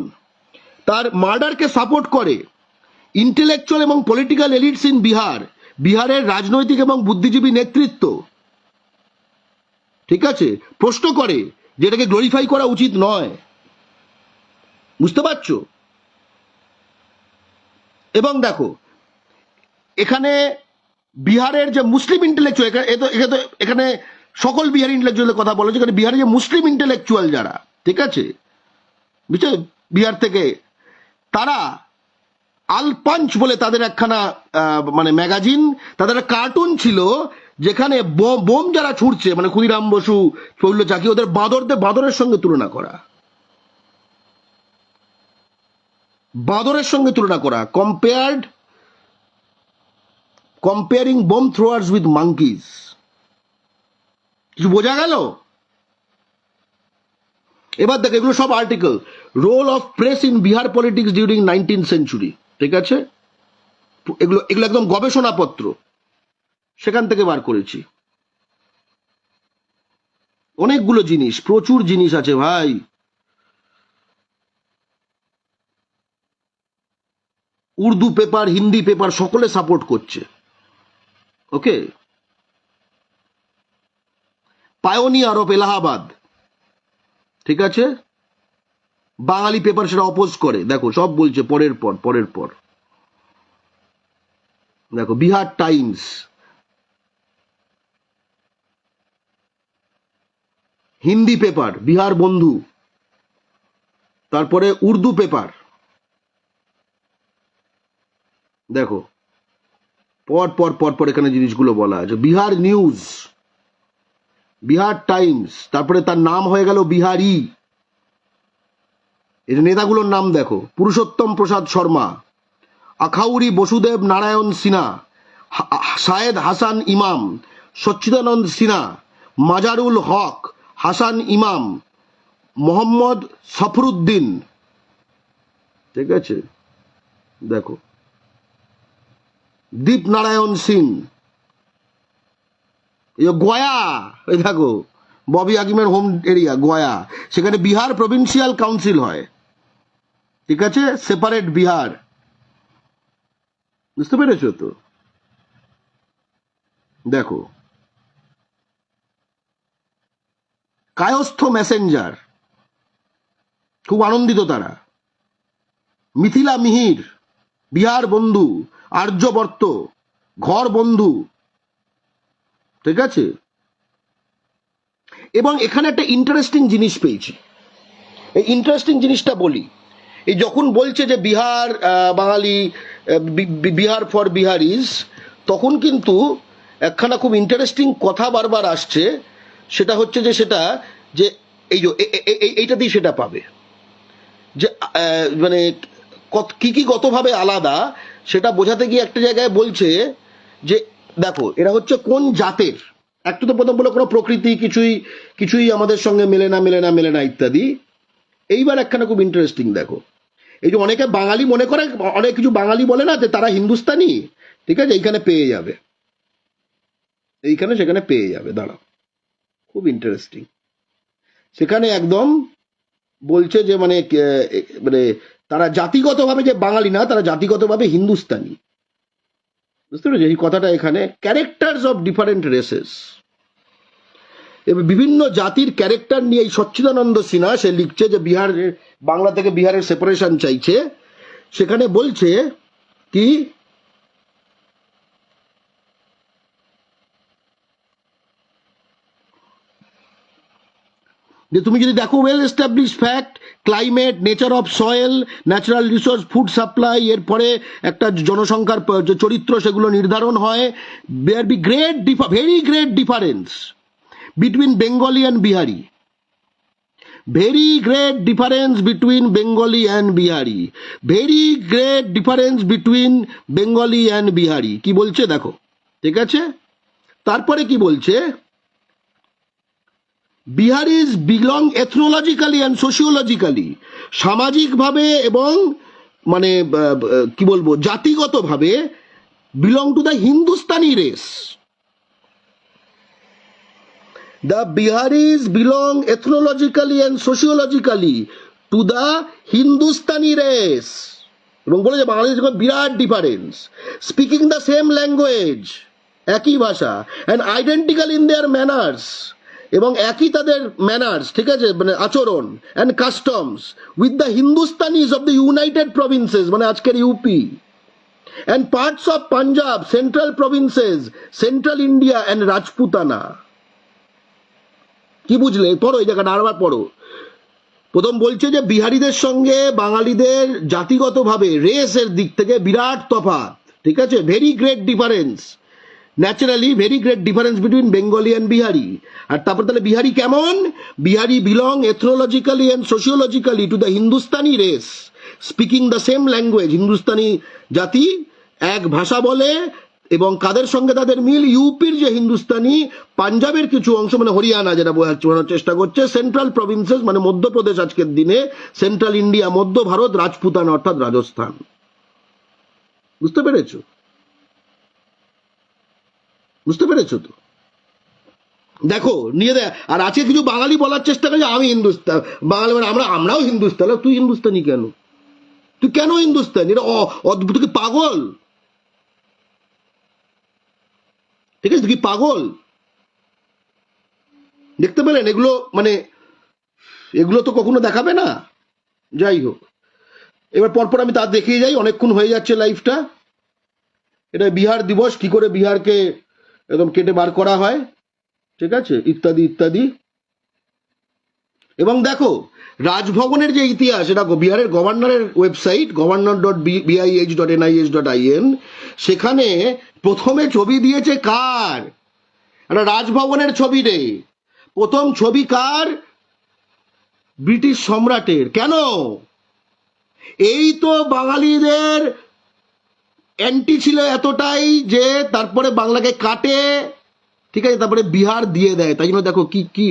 তার মার্ডারকে সাপোর্ট করে, ইন্টেলেকচুয়াল এবং পলিটিক্যাল এলিটস ইন বিহার, বিহারের রাজনৈতিক এবং বুদ্ধিজীবী নেতৃত্ব, ঠিক আছে, প্রশ্ন করে যে এটাকে গ্লোরিফাই করা উচিত নয়। বুঝতে পারছো? এবং দেখো এখানে বিহারের যে মুসলিম ইন্টেলেকচুয়াল, এখানে সকল বিহারি ইন্টেলেকচুয়ালের কথা বলা হচ্ছে, এখানে বিহারের যে মুসলিম ইন্টেলেকচুয়াল যারা, ঠিক আছে, বুঝছো, বিহার থেকে, তারা আল পাঞ্চ বলে তাদের একখানা মানে ম্যাগাজিন, তাদের কার্টুন ছিল, যেখানে বোম যারা ছুটছে, মানে ক্ষুদিরাম বসু, প্রফুল্ল চাকি, ওদের বাঁদরের সঙ্গে তুলনা করা, বাঁদরের সঙ্গে তুলনা করা, comparing bomb throwers with monkeys. কিছু বোঝা গেল? এবার দেখো, এগুলো সব article, role of press in Bihar politics during 19th century, ঠিক আছে, এগুলো একদম গবেষণাপত্র, সেখান থেকে বার করেছি। অনেকগুলো জিনিস, প্রচুর জিনিস আছে ভাই। উর্দু পেপার, হিন্দি পেপার, সকলে সাপোর্ট করছে। ওকে, পায়োনিয়ার অফ এলাহাবাদ, ঠিক আছে, বাঙালি পেপার সেটা অপোজ করে। দেখো সব বলছে পরের পর। দেখো বিহার টাইমস, হিন্দি পেপার বিহার বন্ধু, তারপরে উর্দু পেপার, দেখো পর পর পর পর এখানে জিনিসগুলো বলা আছে। বিহার নিউজ, বিহার টাইমস, তারপরে তার নাম হয়ে গেল বিহারি। এই যে নেতাগুলোর নাম দেখো, পুরুষোত্তম প্রসাদ শর্মা, আখাউরি বসুদেব নারায়ণ সিনহা, শায়েদ হাসান ইমাম, সচ্চিদানন্দ সিনহা, মাজারুল হক, হাসান ইমাম, মোহাম্মদ সফরুদ্দিন। ঠিক আছে, দেখো দীপ নারায়ণ সিং, এই গয়া, এই দেখো ববি হাকিমের হোম এরিয়া গয়া, সেখানে বিহার প্রভিন্সিয়াল কাউন্সিল হয়। ঠিক আছে, সেপারেট বিহার। বুঝতে পেরেছো তো? দেখো কায়স্থ মেসেঞ্জার, খুব আনন্দিত তারা। মিথিলা মিহির, বিহার বন্ধু, আর্যবর্ত, ঘর বন্ধু। ঠিক আছে, এবং এখানে একটা ইন্টারেস্টিং জিনিস পেয়েছি। এই ইন্টারেস্টিং জিনিসটা বলি, এই যখন বলছে যে বিহার বাঙালি, বিহার ফর বিহারিজ, তখন কিন্তু একখানা খুব ইন্টারেস্টিং কথা বারবার আসছে। সেটা হচ্ছে যে সেটা যে এই যে এইটাতেই সেটা পাবে যে মানে কি কি গতভাবে আলাদা সেটা বোঝাতে গিয়ে একটা জায়গায় বলছে যে দেখো এরা হচ্ছে কোন জাতের। একটু তো প্রথম বলে কোনো প্রকৃতি কিছুই আমাদের সঙ্গে মেলে না ইত্যাদি। এইবার একখানা খুব ইন্টারেস্টিং দেখো, এই যে অনেকে বাঙালি মনে করে, অনেক কিছু বাঙালি বলে না যে তারা হিন্দুস্তানি। ঠিক আছে, এইখানে পেয়ে যাবে, এইখানে সেখানে পেয়ে যাবে। দাঁড়াও, খুব ইন্টারেস্টিং। সেখানে একদম বলছে যে মানে মানে তারা জাতিগতভাবে যে বাঙালি না, তারা জাতিগতভাবে হিন্দুস্তানি। বুঝতে পেরেছি এই কথাটা? এখানে ক্যারেক্টার্স অফ ডিফারেন্ট রেসেস, বিভিন্ন জাতির ক্যারেক্টার নিয়ে এই সচ্চিদানন্দ সিনহা সে লিখছে যে বিহার, বাংলা থেকে বিহারের সেপারেশন চাইছে। সেখানে বলছে কি, যে তুমি যদি দেখো well establish fact, climate, nature of soil, natural resource, food supply, এরপরে একটা জনসংখ্যার যে চরিত্র সেগুলো নির্ধারণ হয়। There be very great difference between Bengali and Bihari, very great difference between Bengali and Bihari, very great difference between Bengali and Bihari. কি বলছে দেখো, ঠিক আছে? তারপরে কি বলছে, বিহারিজ বিলং এথনোলজিক্যালি অ্যান্ড সোশিওলজিক্যালি, সামাজিকভাবে এবং মানে কি বলবো জাতিগতভাবে belong to the Hindustani race. The Biharis belong ethnologically and sociologically to the Hindustani race. এবং বলে যে বাংলাদেশ বিরাট difference, speaking the same language, একই ভাষা, and identical in their manners, এবং একই তাদের ম্যানার্স, ঠিক আছে, মানে আচরণ, and customs with the Hindustanis of the United Provinces, মানে আজকের UP, and parts of Punjab, Central Provinces, Central India and Rajputana. কি বুঝলে? পড়ো এই জায়গাটা আরবার পড়ো। প্রথম বলছে যে বিহারিদের সঙ্গে বাঙালিদের জাতিগতভাবে রেসের দিক থেকে বিরাট তফাৎ। ঠিক আছে, very great difference, naturally very great difference between Bengali and Bihari. আর তারপর তাহলে বিহারি কেমন? Bihari belong ethnologically and sociologically to the Hindustani race, speaking the same language, Hindustani জাতি, এক ভাষা বলে, এবং কাদের সঙ্গে তাদের মিল? ইউপির যে হিন্দুস্তানি, পাঞ্জাবের কিছু অংশ মানে হরিয়ানা যেটা বোঝানোর চেষ্টা করছে, সেন্ট্রাল প্রভিন্সেস মানে মধ্যপ্রদেশ আজকের দিনে, সেন্ট্রাল ইন্ডিয়া মধ্য ভারত, রাজপুতানা অর্থাৎ রাজস্থান। বুঝতে পেরেছো? বুঝতে পেরেছো তো? দেখো নিয়ে দেয়। আর আছে কিছু বাঙালি বলার চেষ্টা করে আমি হিন্দুস্তান, বাঙালি মানে আমরাও হিন্দুস্তান। তুই হিন্দুস্তানি কেন? তুই কেন হিন্দুস্তানি? এটা অদ্ভুত, কি পাগল? ঠিক আছে, তুই কি পাগল? দেখতে পেলেন এগুলো? মানে এগুলো তো কখনো দেখাবে না। যাই হোক, এবার পরপর আমি তা দেখিয়ে যাই, অনেকক্ষণ হয়ে যাচ্ছে লাইফটা। এটা বিহার দিবস, কি করে বিহারকে একদম কেটে বার করা হয়, ঠিক আছে, ইত্যাদি ইত্যাদি। এবং দেখো রাজভবনের যে ইতিহাস, এটা বিহারের গভর্নরের ওয়েবসাইট governor.bih.nis.in, সেখানে প্রথমে ছবি দিয়েছে কার, একটা রাজভবনের ছবি রে, প্রথম ছবি কার, ব্রিটিশ সম্রাটের। কেন? এই তো বাঙালিদের অ্যান্টি ছিল এতটাই যে তারপরে বাংলাকে কাটে, ঠিক আছে, তারপরে বিহার দিয়ে দেয়। তাই জন্য দেখো কি কি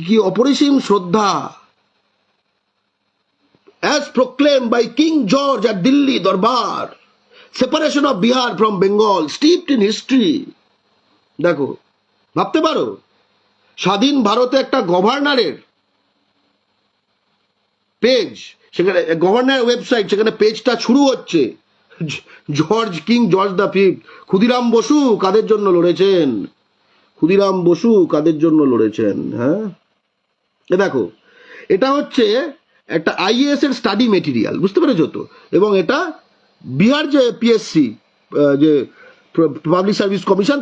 কি অপরিসীম শ্রদ্ধা। As proclaimed by King George at Delhi Darbar, separation of Bihar from Bengal steeped in history. দেখো, ভাবতে পারো স্বাধীন ভারতে একটা গভর্নরের পেজ, সেখানে গভর্নরের ওয়েবসাইট, সেখানে পেজটা শুরু হচ্ছে king George the fifth, Khudiram Basu কাদের জন্য লড়েছেন, ক্ষুদিরাম বসু কাদের জন্য লড়েছেন। হ্যাঁ, এ দেখো, এটা হচ্ছে একটা আইএএস এর স্টাডি মেটেরিয়াল, বুঝতে পেরেছো তো? এবং এটা বিহার যে পিএসসি, যে পাবলিক সার্ভিস কমিশন,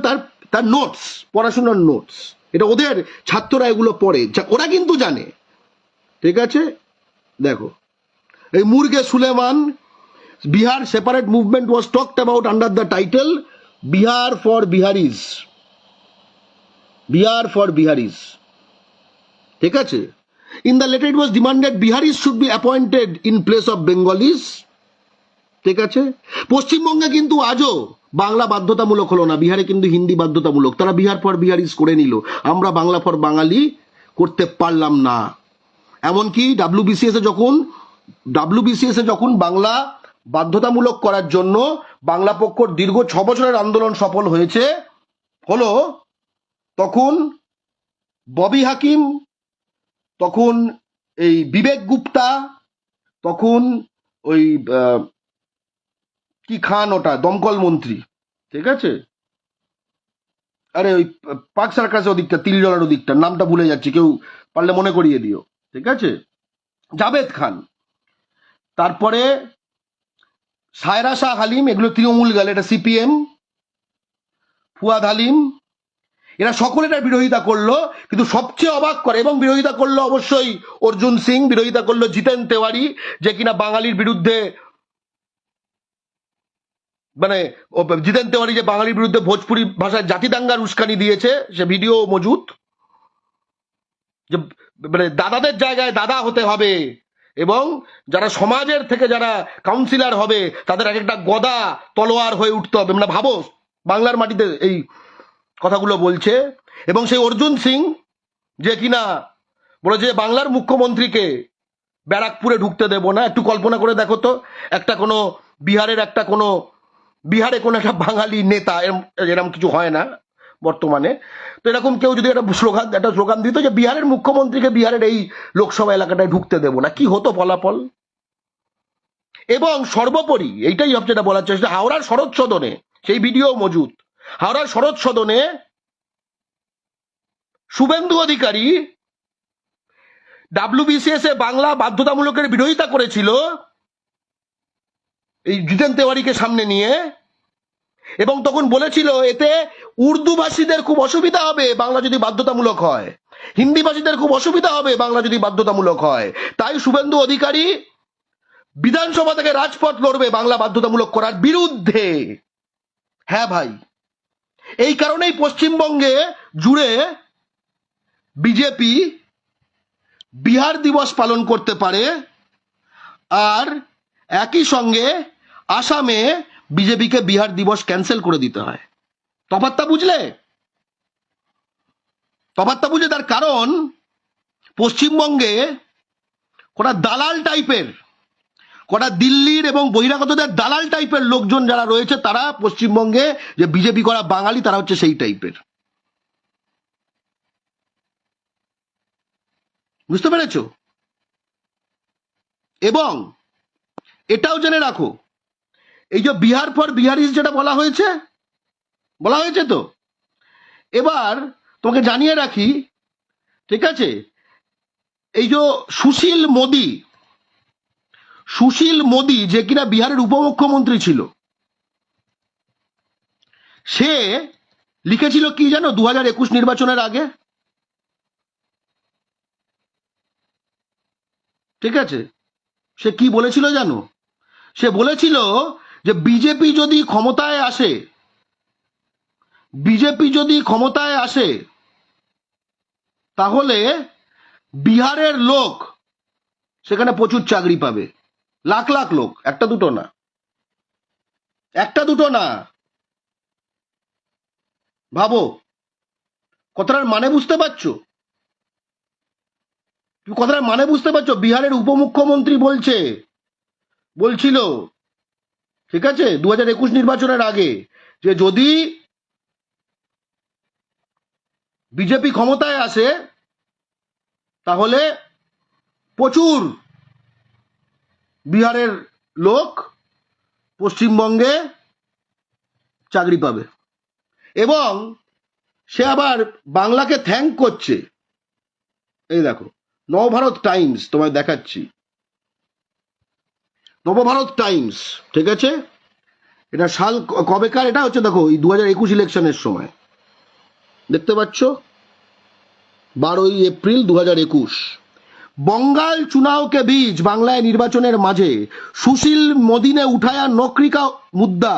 তার নোটস, পড়াশোনার নোটস, এটা ওদের ছাত্ররা এগুলো পড়ে, ওরা কিন্তু জানে, ঠিক আছে। দেখো, এই Murghe Sulaiman, Bihar separate movement was talked about under the title Bihar for Biharis, Bihar for Biharis, ঠিক আছে। In the letter it was demanded Biharis should be appointed in place of Bengalis, ঠিক আছে। পশ্চিমবঙ্গে কিন্তু আজও বাংলা বাধ্যতামূলক হলো না, বিহারে কিন্তু হিন্দি বাধ্যতামূলক। তারা বিহার ফর বিহারিজ করে নিল, আমরা বাংলা ফর বাঙালি করতে পারলাম না। এমনকি ডাব্লিউবিসিএস এ যখন বাংলা বাধ্যতামূলক করার জন্য বাংলা পক্ষর দীর্ঘ 6 বছরের আন্দোলন সফল হলো, তখন ববি হাকিম, তখন এই বিবেক গুপ্তা, তখন ওই কি খান, ওটা দমকল মন্ত্রী, ঠিক আছে, আরে ওই পার্ক সার্কাসের ওদিকটা, তিলজলার ওদিকটা, নামটা ভুলে যাচ্ছি, কেউ পারলে মনে করিয়ে দিও, ঠিক আছে, জাভেদ খান, তারপরে সায়রা শাহ হালিম, এগুলো তৃণমূল গেল, এটা সিপিএম, ফুয়াদ হালিম, এরা সকলে এটার বিরোধিতা করলো। কিন্তু সবচেয়ে অবাক করে, এবং বিরোধিতা করলো অবশ্যই অর্জুন সিং, বিরোধিতা করলো জিতেন তেওয়ারি, যে কিনা বাঙালির বিরুদ্ধে, মানে জিতেন তেওয়ারি যে বাঙালির বিরুদ্ধে ভোজপুরি ভাষায় জাতিদাঙ্গার উস্কানি দিয়েছে, সে ভিডিও মজুদ, যে মানে দাদাদের জায়গায় দাদা হতে হবে, এবং যারা সমাজের থেকে যারা কাউন্সিলর হবে তাদের এক একটা গদা তলোয়ার হয়ে উঠতে হবে। মানে ভাবো, বাংলার মাটিতে এই কথাগুলো বলছে। এবং সেই অর্জুন সিং যে কিনা বলেছে বাংলার মুখ্যমন্ত্রীকে ব্যারাকপুরে ঢুকতে দেব না। একটু কল্পনা করে দেখো তো, একটা কোনো বিহারে কোনো একটা বাঙালি নেতা, এরকম কিছু হয় না বর্তমানে, তো এরকম কেউ যদি একটা স্লোগান দিত যে বিহারের মুখ্যমন্ত্রীকে বিহারের এই লোকসভা এলাকাটায় ঢুকতে দেব না, কি হতো ফলাফল। এবং সর্বোপরি এইটাই হচ্ছে, যেটা বলার চেষ্টা, হাওড়ার শরৎ সদনে, সেই ভিডিও মজুদ, হাওড়ার শরৎ সদনে শুভেন্দু অধিকারী ডাব্লিউবিসিএস এ বাংলা বাধ্যতামূলকের বিরোধিতা করেছিল এই জিতেন তেওয়ারিকে সামনে নিয়ে, এবং তখন বলেছিল এতে উর্দু ভাষীদের খুব অসুবিধা হবে বাংলা যদি বাধ্যতামূলক হয়, হিন্দি ভাষীদের খুব অসুবিধা হবে বাংলা যদি বাধ্যতামূলক হয়। তাই শুভেন্দু অধিকারী বিধানসভা থেকে রাজপথ লড়বে বাংলা বাধ্যতামূলক করার বিরুদ্ধে। হ্যাঁ ভাই, এই কারণেই পশ্চিমবঙ্গে জুড়ে বিজেপি বিহার দিবস পালন করতে পারে, আর একই সঙ্গে আসামে বিজেপিকে বিহার দিবস ক্যান্সেল করে দিতে হয়। তফাৎটা বুঝলে? তার কারণ পশ্চিমবঙ্গে কটা দালাল টাইপের, কটা দিল্লির এবং বহিরাগতদের দালাল টাইপের লোকজন যারা রয়েছে, তারা পশ্চিমবঙ্গে যে বিজেপি করা বাঙালি, তারা হচ্ছে সেই টাইপের। বুঝতে পেরেছো? এবং এটাও জেনে রাখো, এই যে বিহার ফর বিহারিজ যেটা বলা হয়েছে তো, এবার তোমাকে জানিয়ে রাখি, ঠিক আছে, এই যে সুশীল মোদি যে কিনা বিহারের উপমুখ্যমন্ত্রী ছিল, সে লিখেছিল কি জানো 2021 নির্বাচনের আগে, ঠিক আছে, সে কি বলেছিল জানো? সে বলেছিল যে বিজেপি যদি ক্ষমতায় আসে, বিজেপি যদি ক্ষমতায় আসে তাহলে বিহারের লোক সেখানে প্রচুর চাকরি পাবে, লাখ লাখ লোক, একটা দুটো না, একটা দুটো না। ভাবো, কথাটার মানে বুঝতে পারছো? তুমি কথাটার মানে বুঝতে পারছো? বিহারের উপমুখ্যমন্ত্রী বলছিল, ঠিক আছে, 2021 নির্বাচনের আগে, যে যদি বিজেপি ক্ষমতায় আসে তাহলে প্রচুর বিহারের লোক পশ্চিমবঙ্গে চাকরি পাবে। এবং সে আবার বাংলাকে থ্যাঙ্ক করছে। এই দেখো, নবভারত টাইমস, তোমায় দেখাচ্ছি, নবভারত টাইমস, ঠিক আছে, এটা সাল কবেকার, এটা হচ্ছে দেখো এই 2021 ইলেকশনের সময়, দেখতে পাচ্ছ, 12 এপ্রিল 2021। बंगाल चुनाव के बीच बांग्लाয় নির্বাচনের মাঝে সুশীল মোদি ने उठाया नौकरी का मुद्दा।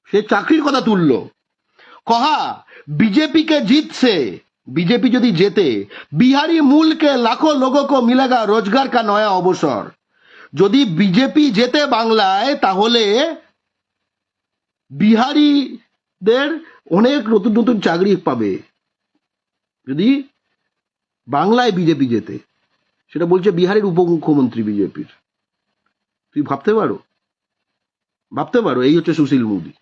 সে চাকরির কথা তুললো, कहा बीजेपी के जीत से, बीजेपी यदि जेते बिहारी मूल के लाखों लोगों को मिलेगा रोजगार का नया अवसर। यदि बीजेपी जेते बांग्लाয় তাহলে বিহারিদের অনেক নতুন নতুন চাকরি পাবে যদি বাংলায় বিজেপি যেতে। সেটা বলছে বিহারের উপমুখ্যমন্ত্রী বিজেপির। তুই ভাবতে পারো, এই হচ্ছে সুশীল মোদি,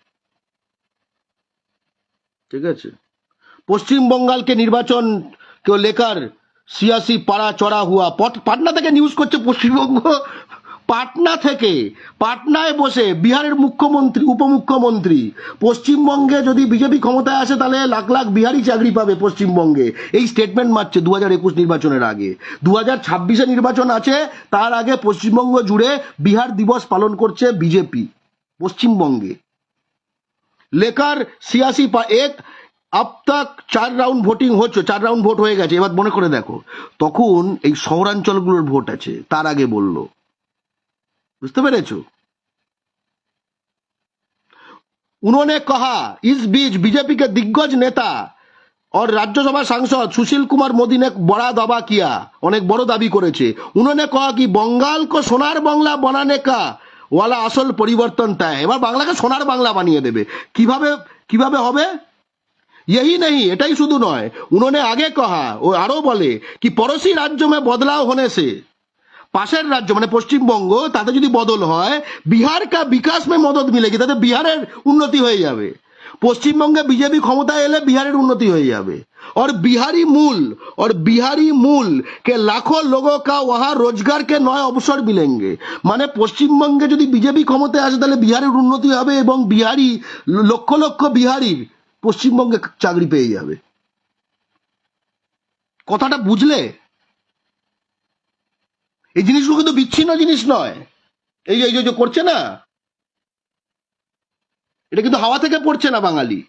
ঠিক আছে। পশ্চিম बंगाल के निर्वाचन को लेकर सियासी पारा चढ़ा हुआ। পাটনা থেকে নিউজ করছে পশ্চিমবঙ্গ, পাটনা থেকে, পাটনায় বসে বিহারের মুখ্যমন্ত্রী উপমুখ্যমন্ত্রী, পশ্চিমবঙ্গে যদি বিজেপি ক্ষমতায় আসে তাহলে লাখ লাখ বিহারি চাকরি পাবে পশ্চিমবঙ্গে, এই স্টেটমেন্ট মারছে 2021 নির্বাচনের আগে। 2026 নির্বাচন আছে, তার আগে পশ্চিমবঙ্গ জুড়ে বিহার দিবস পালন করছে বিজেপি পশ্চিমবঙ্গে। লেকার সিয়াসি এক अब तक 4 রাউন্ড ভোটিং হচ্ছে, 4 রাউন্ড ভোট হয়ে গেছে। এবার মনে করে দেখো, তখন এই শহরাঞ্চলগুলোর ভোট আছে, তার আগে বললো, বুঝতে পেরেছো? उन्होंने कहा इस बीच बीजेपी के दिग्गज नेता और राज्यसभा सांसद सुशील कुमार मोदी ने बड़ा दावा किया, অনেক বড় দাবি করেছে। उन्होंने कहा कि बंगाल को सोनार बांग्ला बनाने का वाला আসল পরিবর্তন तय है। এবার বাংলাকে সোনার বাংলা বানিয়ে দেবে। কিভাবে হবে? यही नहीं, এটাই শুধু নয়, उन्होंने आगे कहा, ও আরো বলে कि पड़ोसी राज्यों में बदलाव होने से, পাশের রাজ্য মানে পশ্চিমবঙ্গ, তাতে যদি বদল হয় বিহার কা বিকাশ মে মদদ মিলেগি, তাতে বিহারের উন্নতি হয়ে যাবে। পশ্চিমবঙ্গে বিজেপি ক্ষমতায় এলে বিহারের উন্নতি হয়ে যাবে। और बिहारी मूल के लाखों लोगों का वहां रोजगार के नए अवसर मिलेंगे। মানে পশ্চিমবঙ্গে যদি বিজেপি ক্ষমতায় আসে তাহলে বিহারের উন্নতি হবে এবং বিহারি লক্ষ লক্ষ বিহারি পশ্চিমবঙ্গে চাকরি পেয়ে যাবে। কথাটা বুঝলে? এই জিনিসগুলো কিন্তু বিচ্ছিন্ন জিনিস নয়। এই যে করছে না, এটা কিন্তু হাওয়া থেকে পড়ছে না। বাঙালি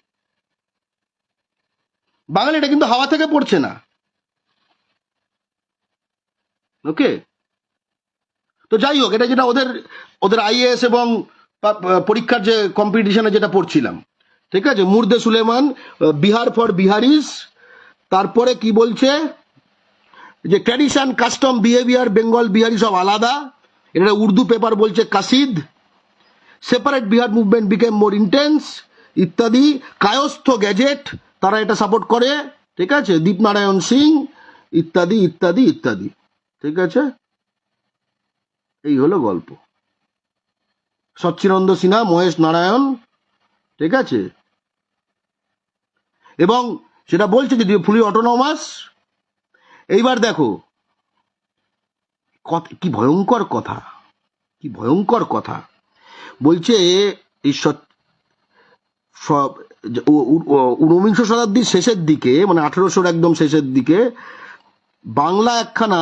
এটা কিন্তু হাওয়া থেকে পড়ছে না। ওকে, তো যাই হোক, এটা যেটা ওদের আইএএস এবং পরীক্ষার যে কম্পিটিশনে যেটা পড়ছিলাম, ঠিক আছে, মুর্দে সুলেমান, বিহার ফর বিহারিস। তারপরে কি বলছে যে tradition, custom, behaviour Bengal Bihari সব আলাদা। এটা উর্দু পেপার বলছে কাসিদ। সেপারেট বিহার মুভমেন্ট বিকেম মোর ইন্টেন্স ইত্যাদি। কায়স্থ গ্যাজেট, তারা এটা সাপোর্ট করে, ঠিক আছে, দীপনারায়ণ সিং ইত্যাদি ইত্যাদি ইত্যাদি, ঠিক আছে। এই হলো গল্প। সচ্চিদানন্দ সিনহা, মহেশ নারায়ণ, ঠিক আছে, এবং সেটা বলছে যে ফুলি অটোনমাস। এইবার দেখো কি ভয়ঙ্কর কথা, কি ভয়ঙ্কর কথা বলছে। এই ঊনবিংশ শতাব্দীর শেষের দিকে, মানে 1800 একদম শেষের দিকে, বাংলা একখানা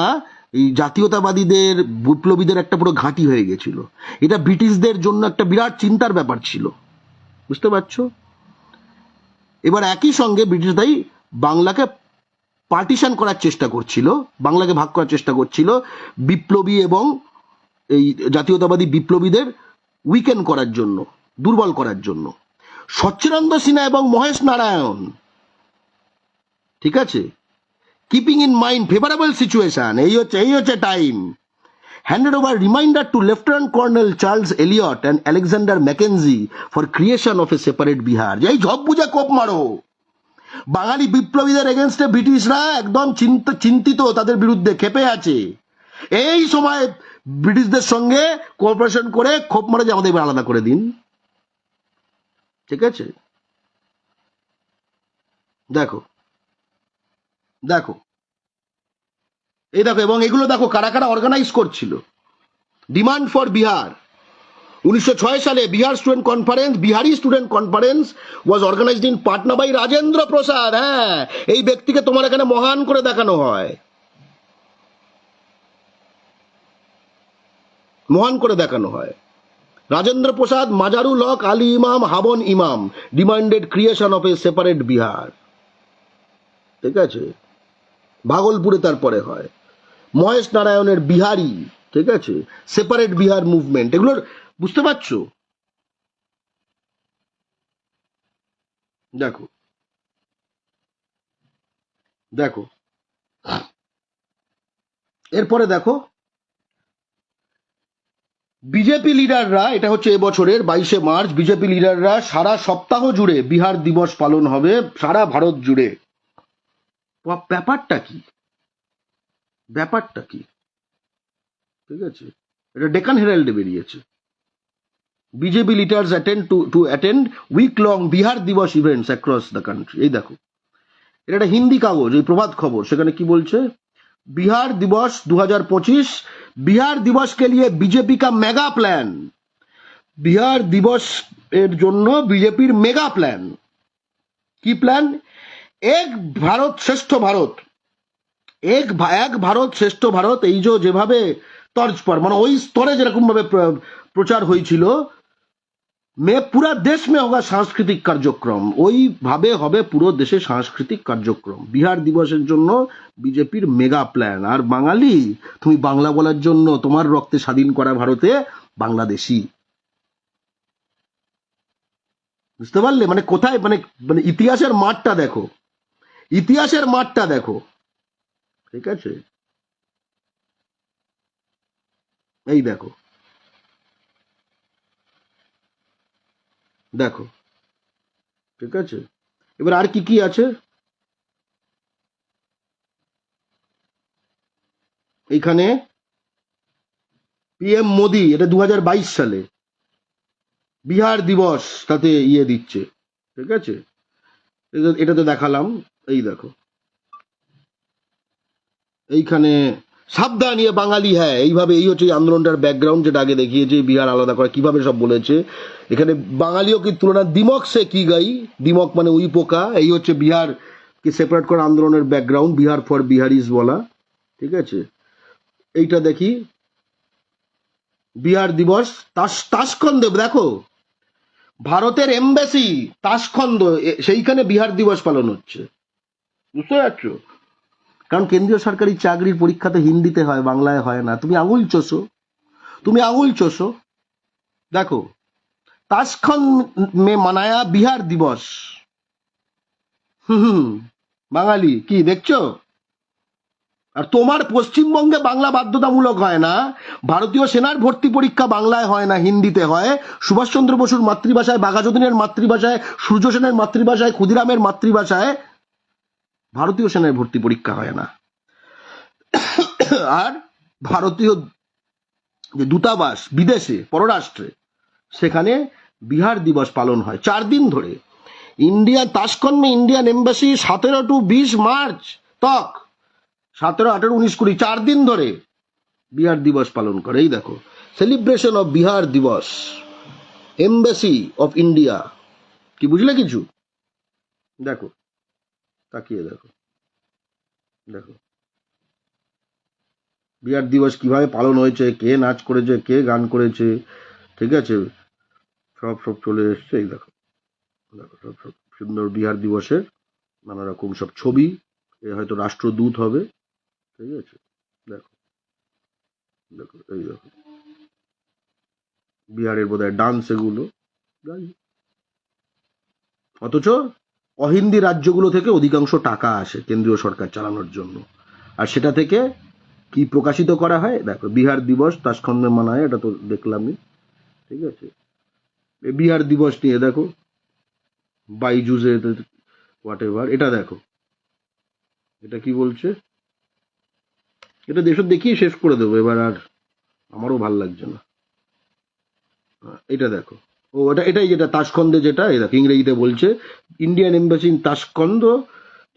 এই জাতীয়তাবাদীদের, বিপ্লবীদের একটা পুরো ঘাঁটি হয়ে গেছিল। এটা ব্রিটিশদের জন্য একটা বিরাট চিন্তার ব্যাপার ছিল, বুঝতে পারছো? এবার একই সঙ্গে ব্রিটিশরাই বাংলাকে পার্টিশন করার চেষ্টা করছিল, বাংলাকে ভাগ করার চেষ্টা করছিল, বিপ্লবী এবং এই জাতীয়তাবাদী বিপ্লবীদের উইকেন্ড করার জন্য, দুর্বল করার জন্য। সচ্চিদানন্দ সিনহা এবং মহেশ নারায়ণ, ঠিক আছে, keeping in mind favourable situation, এই হচ্ছে time, handed over reminder to Lieutenant Colonel Charles Elliot and Alexander Mackenzie for creation of a separate Bihar. এই ঝপ বুঝে কোপ মারো। বাঙালি বিপ্লবীদের এগেনস্টে ব্রিটিশরা একদম চিন্তিত, তাদের বিরুদ্ধে ক্ষেপে আছে। এই সময় ব্রিটিশদের সঙ্গে কোঅপারেশন করে ক্ষোভ মারে যে আমাদের এবার আলাদা করে দিন, ঠিক আছে। দেখো দেখো এই দেখো, এবং এগুলো দেখো কারা কারা অর্গানাইজ করছিল। ডিমান্ড ফর বিহার 1906 সালে Bihar student conference, Bihari student conference was organised in Patna by Rajendra Prasad. হ্যাঁ, এই ব্যক্তিকে তোমার এখানে মহান করে দেখানো হয়, মহান করে দেখানো হয়। রাজেন্দ্র প্রসাদ, মাজারুল হক, আলী ইমাম, হাবন ইমাম demanded creation of a separate Bihar, ঠিক আছে। ভাগলপুরে তারপরে হয় মহেশ নারায়ণের বিহারি, ঠিক আছে, সেপারেট বিহার মুভমেন্ট, এগুলোর বুঝতে পারছো। দেখো দেখো এরপরে দেখো বিজেপি লিডাররা, এটা হচ্ছে এবছরের 22শে মার্চ, বিজেপি লিডাররা সারা সপ্তাহ জুড়ে বিহার দিবস পালন হবে সারা ভারত জুড়ে। ব্যাপারটা কি, ব্যাপারটা কি, ঠিক আছে, এটা ডেকান হেরাল্ডে বেরিয়েছে। BJP leaders attend week long Bihar Diwas events across the country. এই দেখো, এটা একটা হিন্দি কাগজ, এই প্রভাত খবর, সেখানে কি বলছে, बिहार दिवस 2025, बिहार दिवस के लिए बीजेपी का मेगा प्लान, बिहार दिवस এর জন্য বিজেপির মেগা প্ল্যান। কি প্ল্যান? এক ভারত শ্রেষ্ঠ ভারত, এক ভারত শ্রেষ্ঠ ভারত, এই যেভাবে তর্জ পর, মানে ওই স্তরে যেরকম ভাবে প্রচার হয়েছিল, পুরা দেশ মে হোগা সাংস্কৃতিক কার্যক্রম, ওইভাবে হবে পুরো দেশে সাংস্কৃতিক কার্যক্রম। বিহার দিবসের জন্য বিজেপির মেগা প্ল্যান। আর বাঙালি, তুমি বাংলা বলার জন্য তোমার রক্তে স্বাধীন করা ভারতে বাংলাদেশি, বুঝতে পারলে? মানে কোথায়, মানে মানে ইতিহাসের মাঠটা দেখো, ইতিহাসের মাঠটা দেখো, ঠিক আছে। এই দেখো দেখো, ঠিক আছে। এবার আর কি কি আছে, এইখানে পিএম মোদি, এটা 2022 সালে বিহার দিবস, তাতে দিচ্ছে, ঠিক আছে। এটা তো দেখালাম, এই দেখো, এইখানে সাবধান ইয়ে বাঙালি, হ্যাঁ, এইভাবে, এই হচ্ছে আন্দোলনটার ব্যাকগ্রাউন্ড, যেটা আগে দেখিয়েছে, বিহার আলাদা করা কিভাবে সব বলেছে। এখানে বাঙালিও কি তুলনা, দিমক সে কি গাই, দিমক মানে উই পোকা, এই হচ্ছে বিহার কে সেপারেট করা আন্দোলনের ব্যাকগ্রাউন্ড, বিহার ফর বিহারিজ বলা, ঠিক আছে। এইটা দেখি, বিহার দিবস তাসকন্দ, দেখো ভারতের এমবাসি তাসকন্দ, সেইখানে বিহার দিবস পালন হচ্ছে, বুঝতে পারছো? কারণ কেন্দ্রীয় সরকারি চাকরির পরীক্ষাতে হিন্দিতে হয়, বাংলায় হয় না। তুমি আঙুল চোষো, তুমি আঙুল চোষো। দেখো, তাসকন্দ মে মানায়া বিহার দিবস। বাঙালি কি দেখছো? আর তোমার পশ্চিমবঙ্গে বাংলা বাধ্যতামূলক হয় না, ভারতীয় সেনার ভর্তি পরীক্ষা বাংলায় হয় না, হিন্দিতে হয়। সুভাষচন্দ্র বসুর মাতৃভাষায়, বাঘাযতীনের মাতৃভাষায়, সূর্য সেনের মাতৃভাষায়, ক্ষুদিরামের মাতৃভাষায় ভারতীয় সেনার ভর্তি পরীক্ষা হয় না। আর ভারতীয় যে দূতাবাস বিদেশে, পররাষ্ট্রে, সেখানে বিহার দিবস পালন হয় 4 দিন ধরে। ইন্ডিয়া তাসকন্দ में इंडियन एम्बेसी 17 to 20 मार्च तक, 17, 18, 19, 20, 4 দিন ধরে বিহার দিবস পালন করে। এই দেখো, সেলিব্রেশন অফ বিহার দিবস, এমবাসি অফ ইন্ডিয়া। কি বুঝলে কিছু? দেখো, তাকিয়ে দেখো, দেখো বিহার দিবস কিভাবে পালন হয়েছে, কে নাচ করেছে, কে গান করেছে, ঠিক আছে, সব সব চলে এসছে। এই দেখো, দেখো সব সব সুন্দর বিহার দিবসের নানা রকম সব ছবি, এ হয়তো রাষ্ট্রদূত হবে, ঠিক আছে। দেখো দেখো এই দেখো বিহারের বোধহয় ডান্স এগুলো, যাই হোক। অথচ অহিন্দি রাজ্যগুলো থেকে অধিকাংশ টাকা আসে কেন্দ্রীয় সরকার চালানোর জন্য, আর সেটা থেকে কি প্রকাশিত করা হয় দেখো, বিহার দিবস তাসখন্দে মানায়, এটা তো দেখলামই, ঠিক আছে। এই বিহার দিবস নিয়ে দেখো বাইজুজে হোয়াট এভার, এটা দেখো এটা কি বলছে, এটা দেশ দেখিয়ে শেষ করে দেবো এবার, আর আমারও ভাল লাগছে না। এটা দেখো, ও এটাই যেটা তাসখন্দে, যেটা এই দেখো ইংরেজিতে বলছে ইন্ডিয়ান এম্বাসি ইন তাসখন্দ,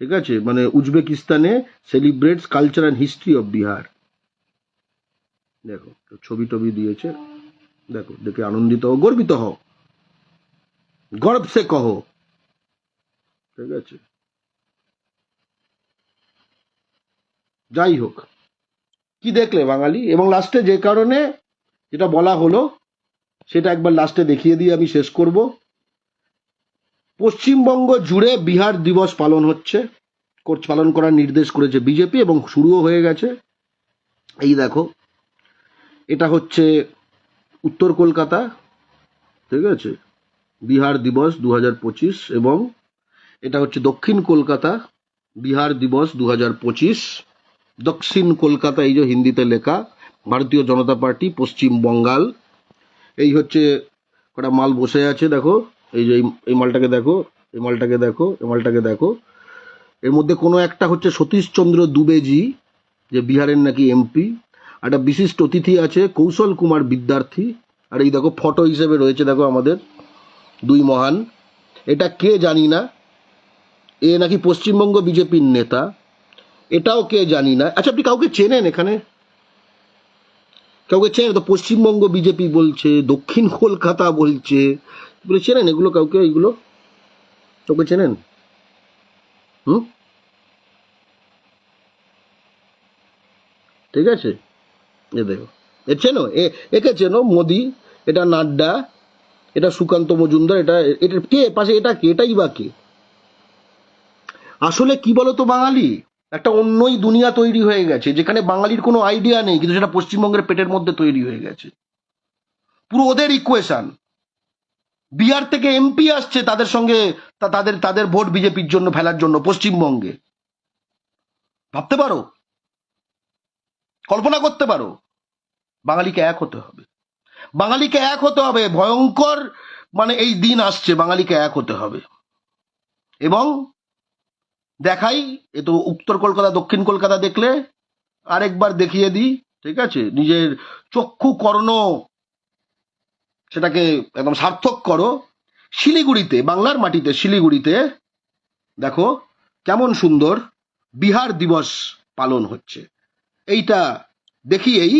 ঠিক আছে, মানে উজবেকিস্তানে celebrates culture and history of Bihar. দেখো ছবি টবি দিয়েছে, দেখো দেখে আনন্দিত হও, গর্বিত হও, গর্ব সে কহো, ঠিক আছে। যাই হোক, কি দেখলে বাঙালি, এবং লাস্টে যে কারণে যেটা বলা হলো সেটা একবার লাস্টে দেখিয়ে দিয়ে আমি শেষ করব। পশ্চিমবঙ্গ জুড়ে বিহার দিবস পালন হচ্ছে, পালন করার নির্দেশ করেছে বিজেপি এবং শুরুও হয়ে গেছে। এই দেখো এটা হচ্ছে উত্তর কলকাতা, ঠিক আছে, বিহার দিবস 2025, এবং এটা হচ্ছে দক্ষিণ কলকাতা, বিহার দিবস 2025। দক্ষিণ কলকাতা এই যে হিন্দিতে লেখা, ভারতীয় জনতা পার্টি পশ্চিম বঙ্গাল। এই হচ্ছে কটা মাল বসে আছে, দেখো এই যে এই মালটাকে দেখো, এই মালটাকে দেখো, এই মালটাকে দেখো। এর মধ্যে কোনো একটা হচ্ছে সতীশচন্দ্র দুবেজি, যে বিহারের নাকি এমপি। একটা বিশিষ্ট অতিথি আছে কৌশল কুমার বিদ্যার্থী, আর এই দেখো ফটো হিসেবে রয়েছে দেখো আমাদের দুই মহান। এটা কে জানি না, এ নাকি পশ্চিমবঙ্গ বিজেপির নেতা, এটাও কে জানি না। আচ্ছা আপনি কাউকে চেনেন এখানে, কাউকে চেনেন তো? পশ্চিমবঙ্গ বিজেপি বলছে, দক্ষিণ কলকাতা বলছে, বলে চেনেন এগুলো কাউকে? এইগুলো কাউকে চেনেন? হুম, ঠিক আছে, এ দেখো এ চেনো, একে চেনো, মোদি, এটা নাড্ডা, এটা সুকান্ত মজুমদার, এটা এটা কে পাশে, এটা কে, এটাই বা কে? আসলে কি বলতো বাঙালি, একটা অন্যই দুনিয়া তৈরি হয়ে গেছে, যেখানে বাঙালির কোনো আইডিয়া নেই, কিন্তু সেটা পশ্চিমবঙ্গের পেটের মধ্যে তৈরি হয়ে গেছে, পুরো ওদের ইকুয়েশন। বিহার থেকে এমপি আসছে তাদের সঙ্গে, তাদের তাদের ভোট বিজেপির জন্য ফেলার জন্য পশ্চিমবঙ্গে। ভাবতে পারো, কল্পনা করতে পারো? বাঙালিকে এক হতে হবে, বাঙালিকে এক হতে হবে, ভয়ঙ্কর মানে এই দিন আসছে, বাঙালিকে এক হতে হবে। এবং দেখাই, এ তো উত্তর কলকাতা দক্ষিণ কলকাতা দেখলে, আরেকবার দেখিয়ে দিই, ঠিক আছে, নিজের চক্ষু কর্ণ সেটাকে একদম সার্থক করো। শিলিগুড়িতে, বাংলার মাটিতে শিলিগুড়িতে দেখো কেমন সুন্দর বিহার দিবস পালন হচ্ছে, এইটা দেখিয়েই,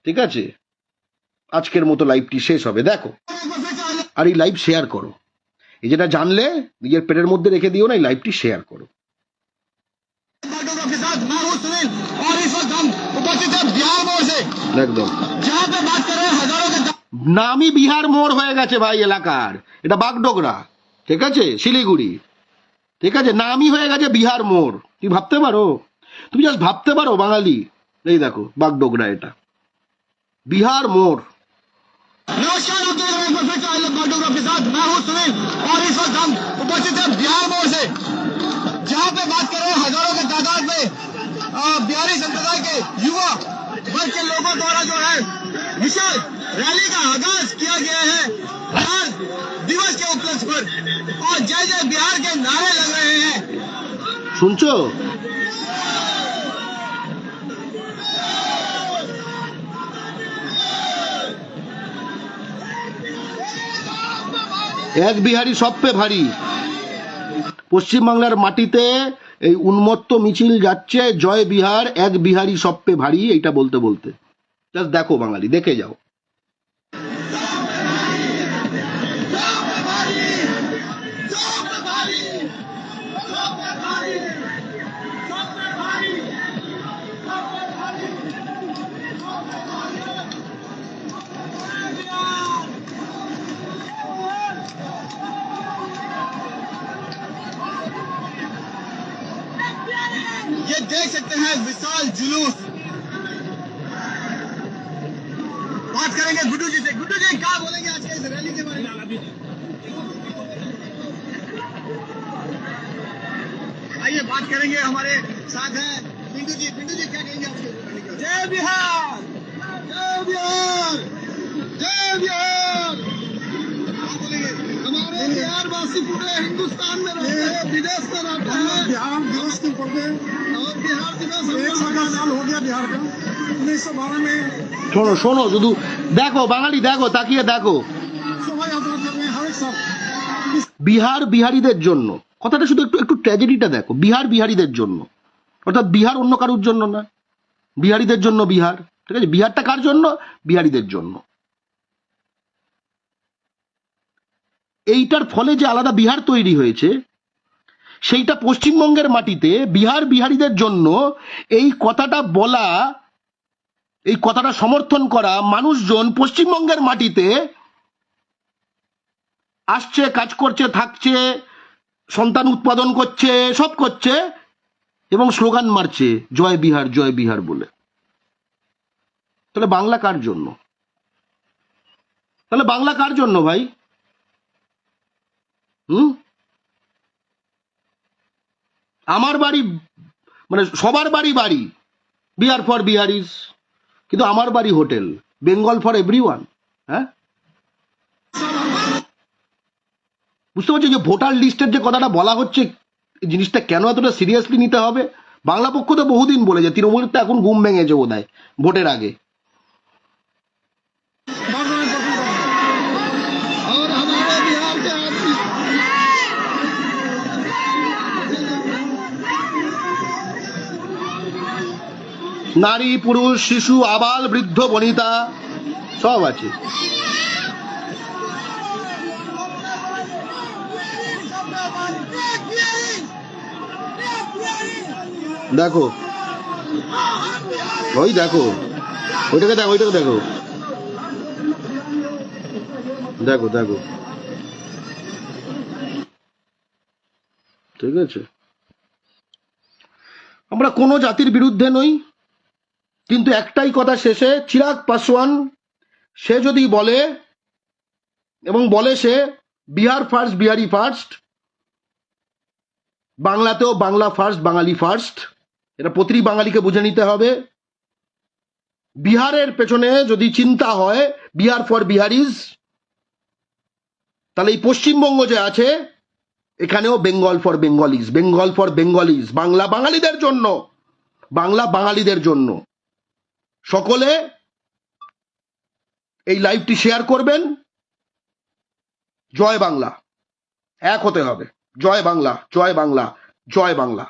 ঠিক আছে, আজকের মতো লাইভটি শেষ হবে। দেখো আর এই লাইভ শেয়ার করো, এই যেটা জানলে নিজের পেটের মধ্যে রেখে দিও না, এই লাইভটি শেয়ার করো। के साथ मैं हूं सुनील और इस वक्त हम उपस्थित हैं बिहार मोड़ से, একদম जहां पे बात कर रहे हैं हजारों के নামই বিহার মোড় হয়ে গেছে ভাই এলাকার, এটা বাগডোগরা, ঠিক আছে, শিলিগুড়ি, ঠিক আছে, নামই হয়ে গেছে বিহার মোড়। তুমি ভাবতে পারো, তুমি জাস্ট ভাবতে পারো বাঙালি, এই দেখো বাগডোগরা, এটা বিহার মোড়। नमस्कार, आप देख रहे हैं एक बार फिर से आई लव बागडोगरा के साथ मैं हूं सुनील और इस वक्त हम उपस्थित हैं बिहार मोड़ से, जहां पे बात कर रहे हैं हजारों के तादाद में बिहारी संप्रदाय के युवा वर्ग के लोगों द्वारा जो है विशाल रैली का आगाज किया गया है बिहार दिवस के उपलक्ष्य पर, और जय जय बिहार के नारे लग रहे हैं। শুনছো? এক বিহারি সব পে ভারী। পশ্চিমবাংলার মাটিতে এই উন্মত্ত মিছিল যাচ্ছে, জয় বিহার, এক বিহারি সব পে ভারী, এইটা বলতে বলতে জাস্ট দেখো বাঙালি, দেখে যাও। ये देख सकते हैं विशाल जुलूस। बात करेंगे गुड्डू जी से। गुड्डू जी क्या बोलेंगे आज के इस रैली के बारे में? आइए बात करेंगे, हमारे साथ हैं पिंटू जी। पिंटू जी क्या कहेंगे आज के रैली के? जय बिहार, जय बिहार, जय बिहार। क्या बोलेंगे? हमारे बिहार वासी पूरे हिंदुस्तान में रहते हैं, विदेश में रहते हैं। बिहार दिवस के ऊपर और बिहार दिवस 100 साल हो गया बिहार का। 1912 में শোনো শোনো, শুধু দেখো বাঙালি, দেখো তাকিয়ে দেখো। शोभा यात्रा कर रहे हैं हर एक साल। বিহার বিহারীদের জন্য, কথাটা শুধু একটু একটু ট্র্যাজেডিটা দেখো। বিহার বিহারীদের জন্য, অর্থাৎ বিহার অন্য কারোর জন্য না, বিহারীদের জন্য বিহার। ঠিক আছে, বিহারটা কার জন্য? বিহারীদের জন্য। এইটার ফলে যে আলাদা বিহার তৈরি হয়েছে, সেইটা পশ্চিমবঙ্গের মাটিতে বিহার বিহারীদের জন্য এই কথাটা বলা, এই কথাটা সমর্থন করা মানুষজন পশ্চিমবঙ্গের মাটিতে আসছে, কাজ করছে, থাকছে, সন্তান উৎপাদন করছে, সব করছে এবং স্লোগান মারছে জয় বিহার বলে। তাহলে বাংলা কার জন্য? তাহলে বাংলা কার জন্য ভাই? আমার বাড়ি, মানে সবার বাড়ি বাড়ি, বিহার ফর বিহারিজ, কিন্তু আমার বাড়ি হোটেল, বেঙ্গল ফর এভরিওয়ান। হ্যাঁ, বুঝতে পারছো যে ভোটার লিস্টের যে কথাটা বলা হচ্ছে, এই জিনিসটা কেন এতটা সিরিয়াসলি নিতে হবে? বাংলা পক্ষ তো বহুদিন বলে যে তৃণমূলের তো এখন ঘুম ভেঙেছে বোধ হয় ভোটের আগে। और हमारे बिहार के आदमी নারী, পুরুষ, শিশু, আবাল, বৃদ্ধ, বনিতা সব আছে। দেখো, ওই দেখো, ওইটাকে দেখো, ওইটাকে দেখো, দেখো দেখো, ঠিক আছে। আমরা কোনো জাতির বিরুদ্ধে নই, কিন্তু একটাই কথা শেষে, চিরাগ পাসওয়ান সে যদি বলে, এবং বলে সে বিহার ফার্স্ট, বিহারি ফার্স্ট, বাংলাতেও বাংলা ফার্স্ট, বাঙালি ফার্স্ট, এটা প্রতিটি বাঙালিকে বুঝে নিতে হবে। বিহারের পেছনে যদি চিন্তা হয় বিহার ফর বিহারিজ, তাহলে এই পশ্চিমবঙ্গ যে আছে এখানেও Bengal for Bengalis, Bengal for Bengalis, Bangla বাঙালিদের জন্য, বাংলা বাঙালিদের জন্য। সকলে এই লাইভটি শেয়ার করবেন। জয় বাংলা, এক হতে হবে। জয় বাংলা, জয় বাংলা, জয় বাংলা।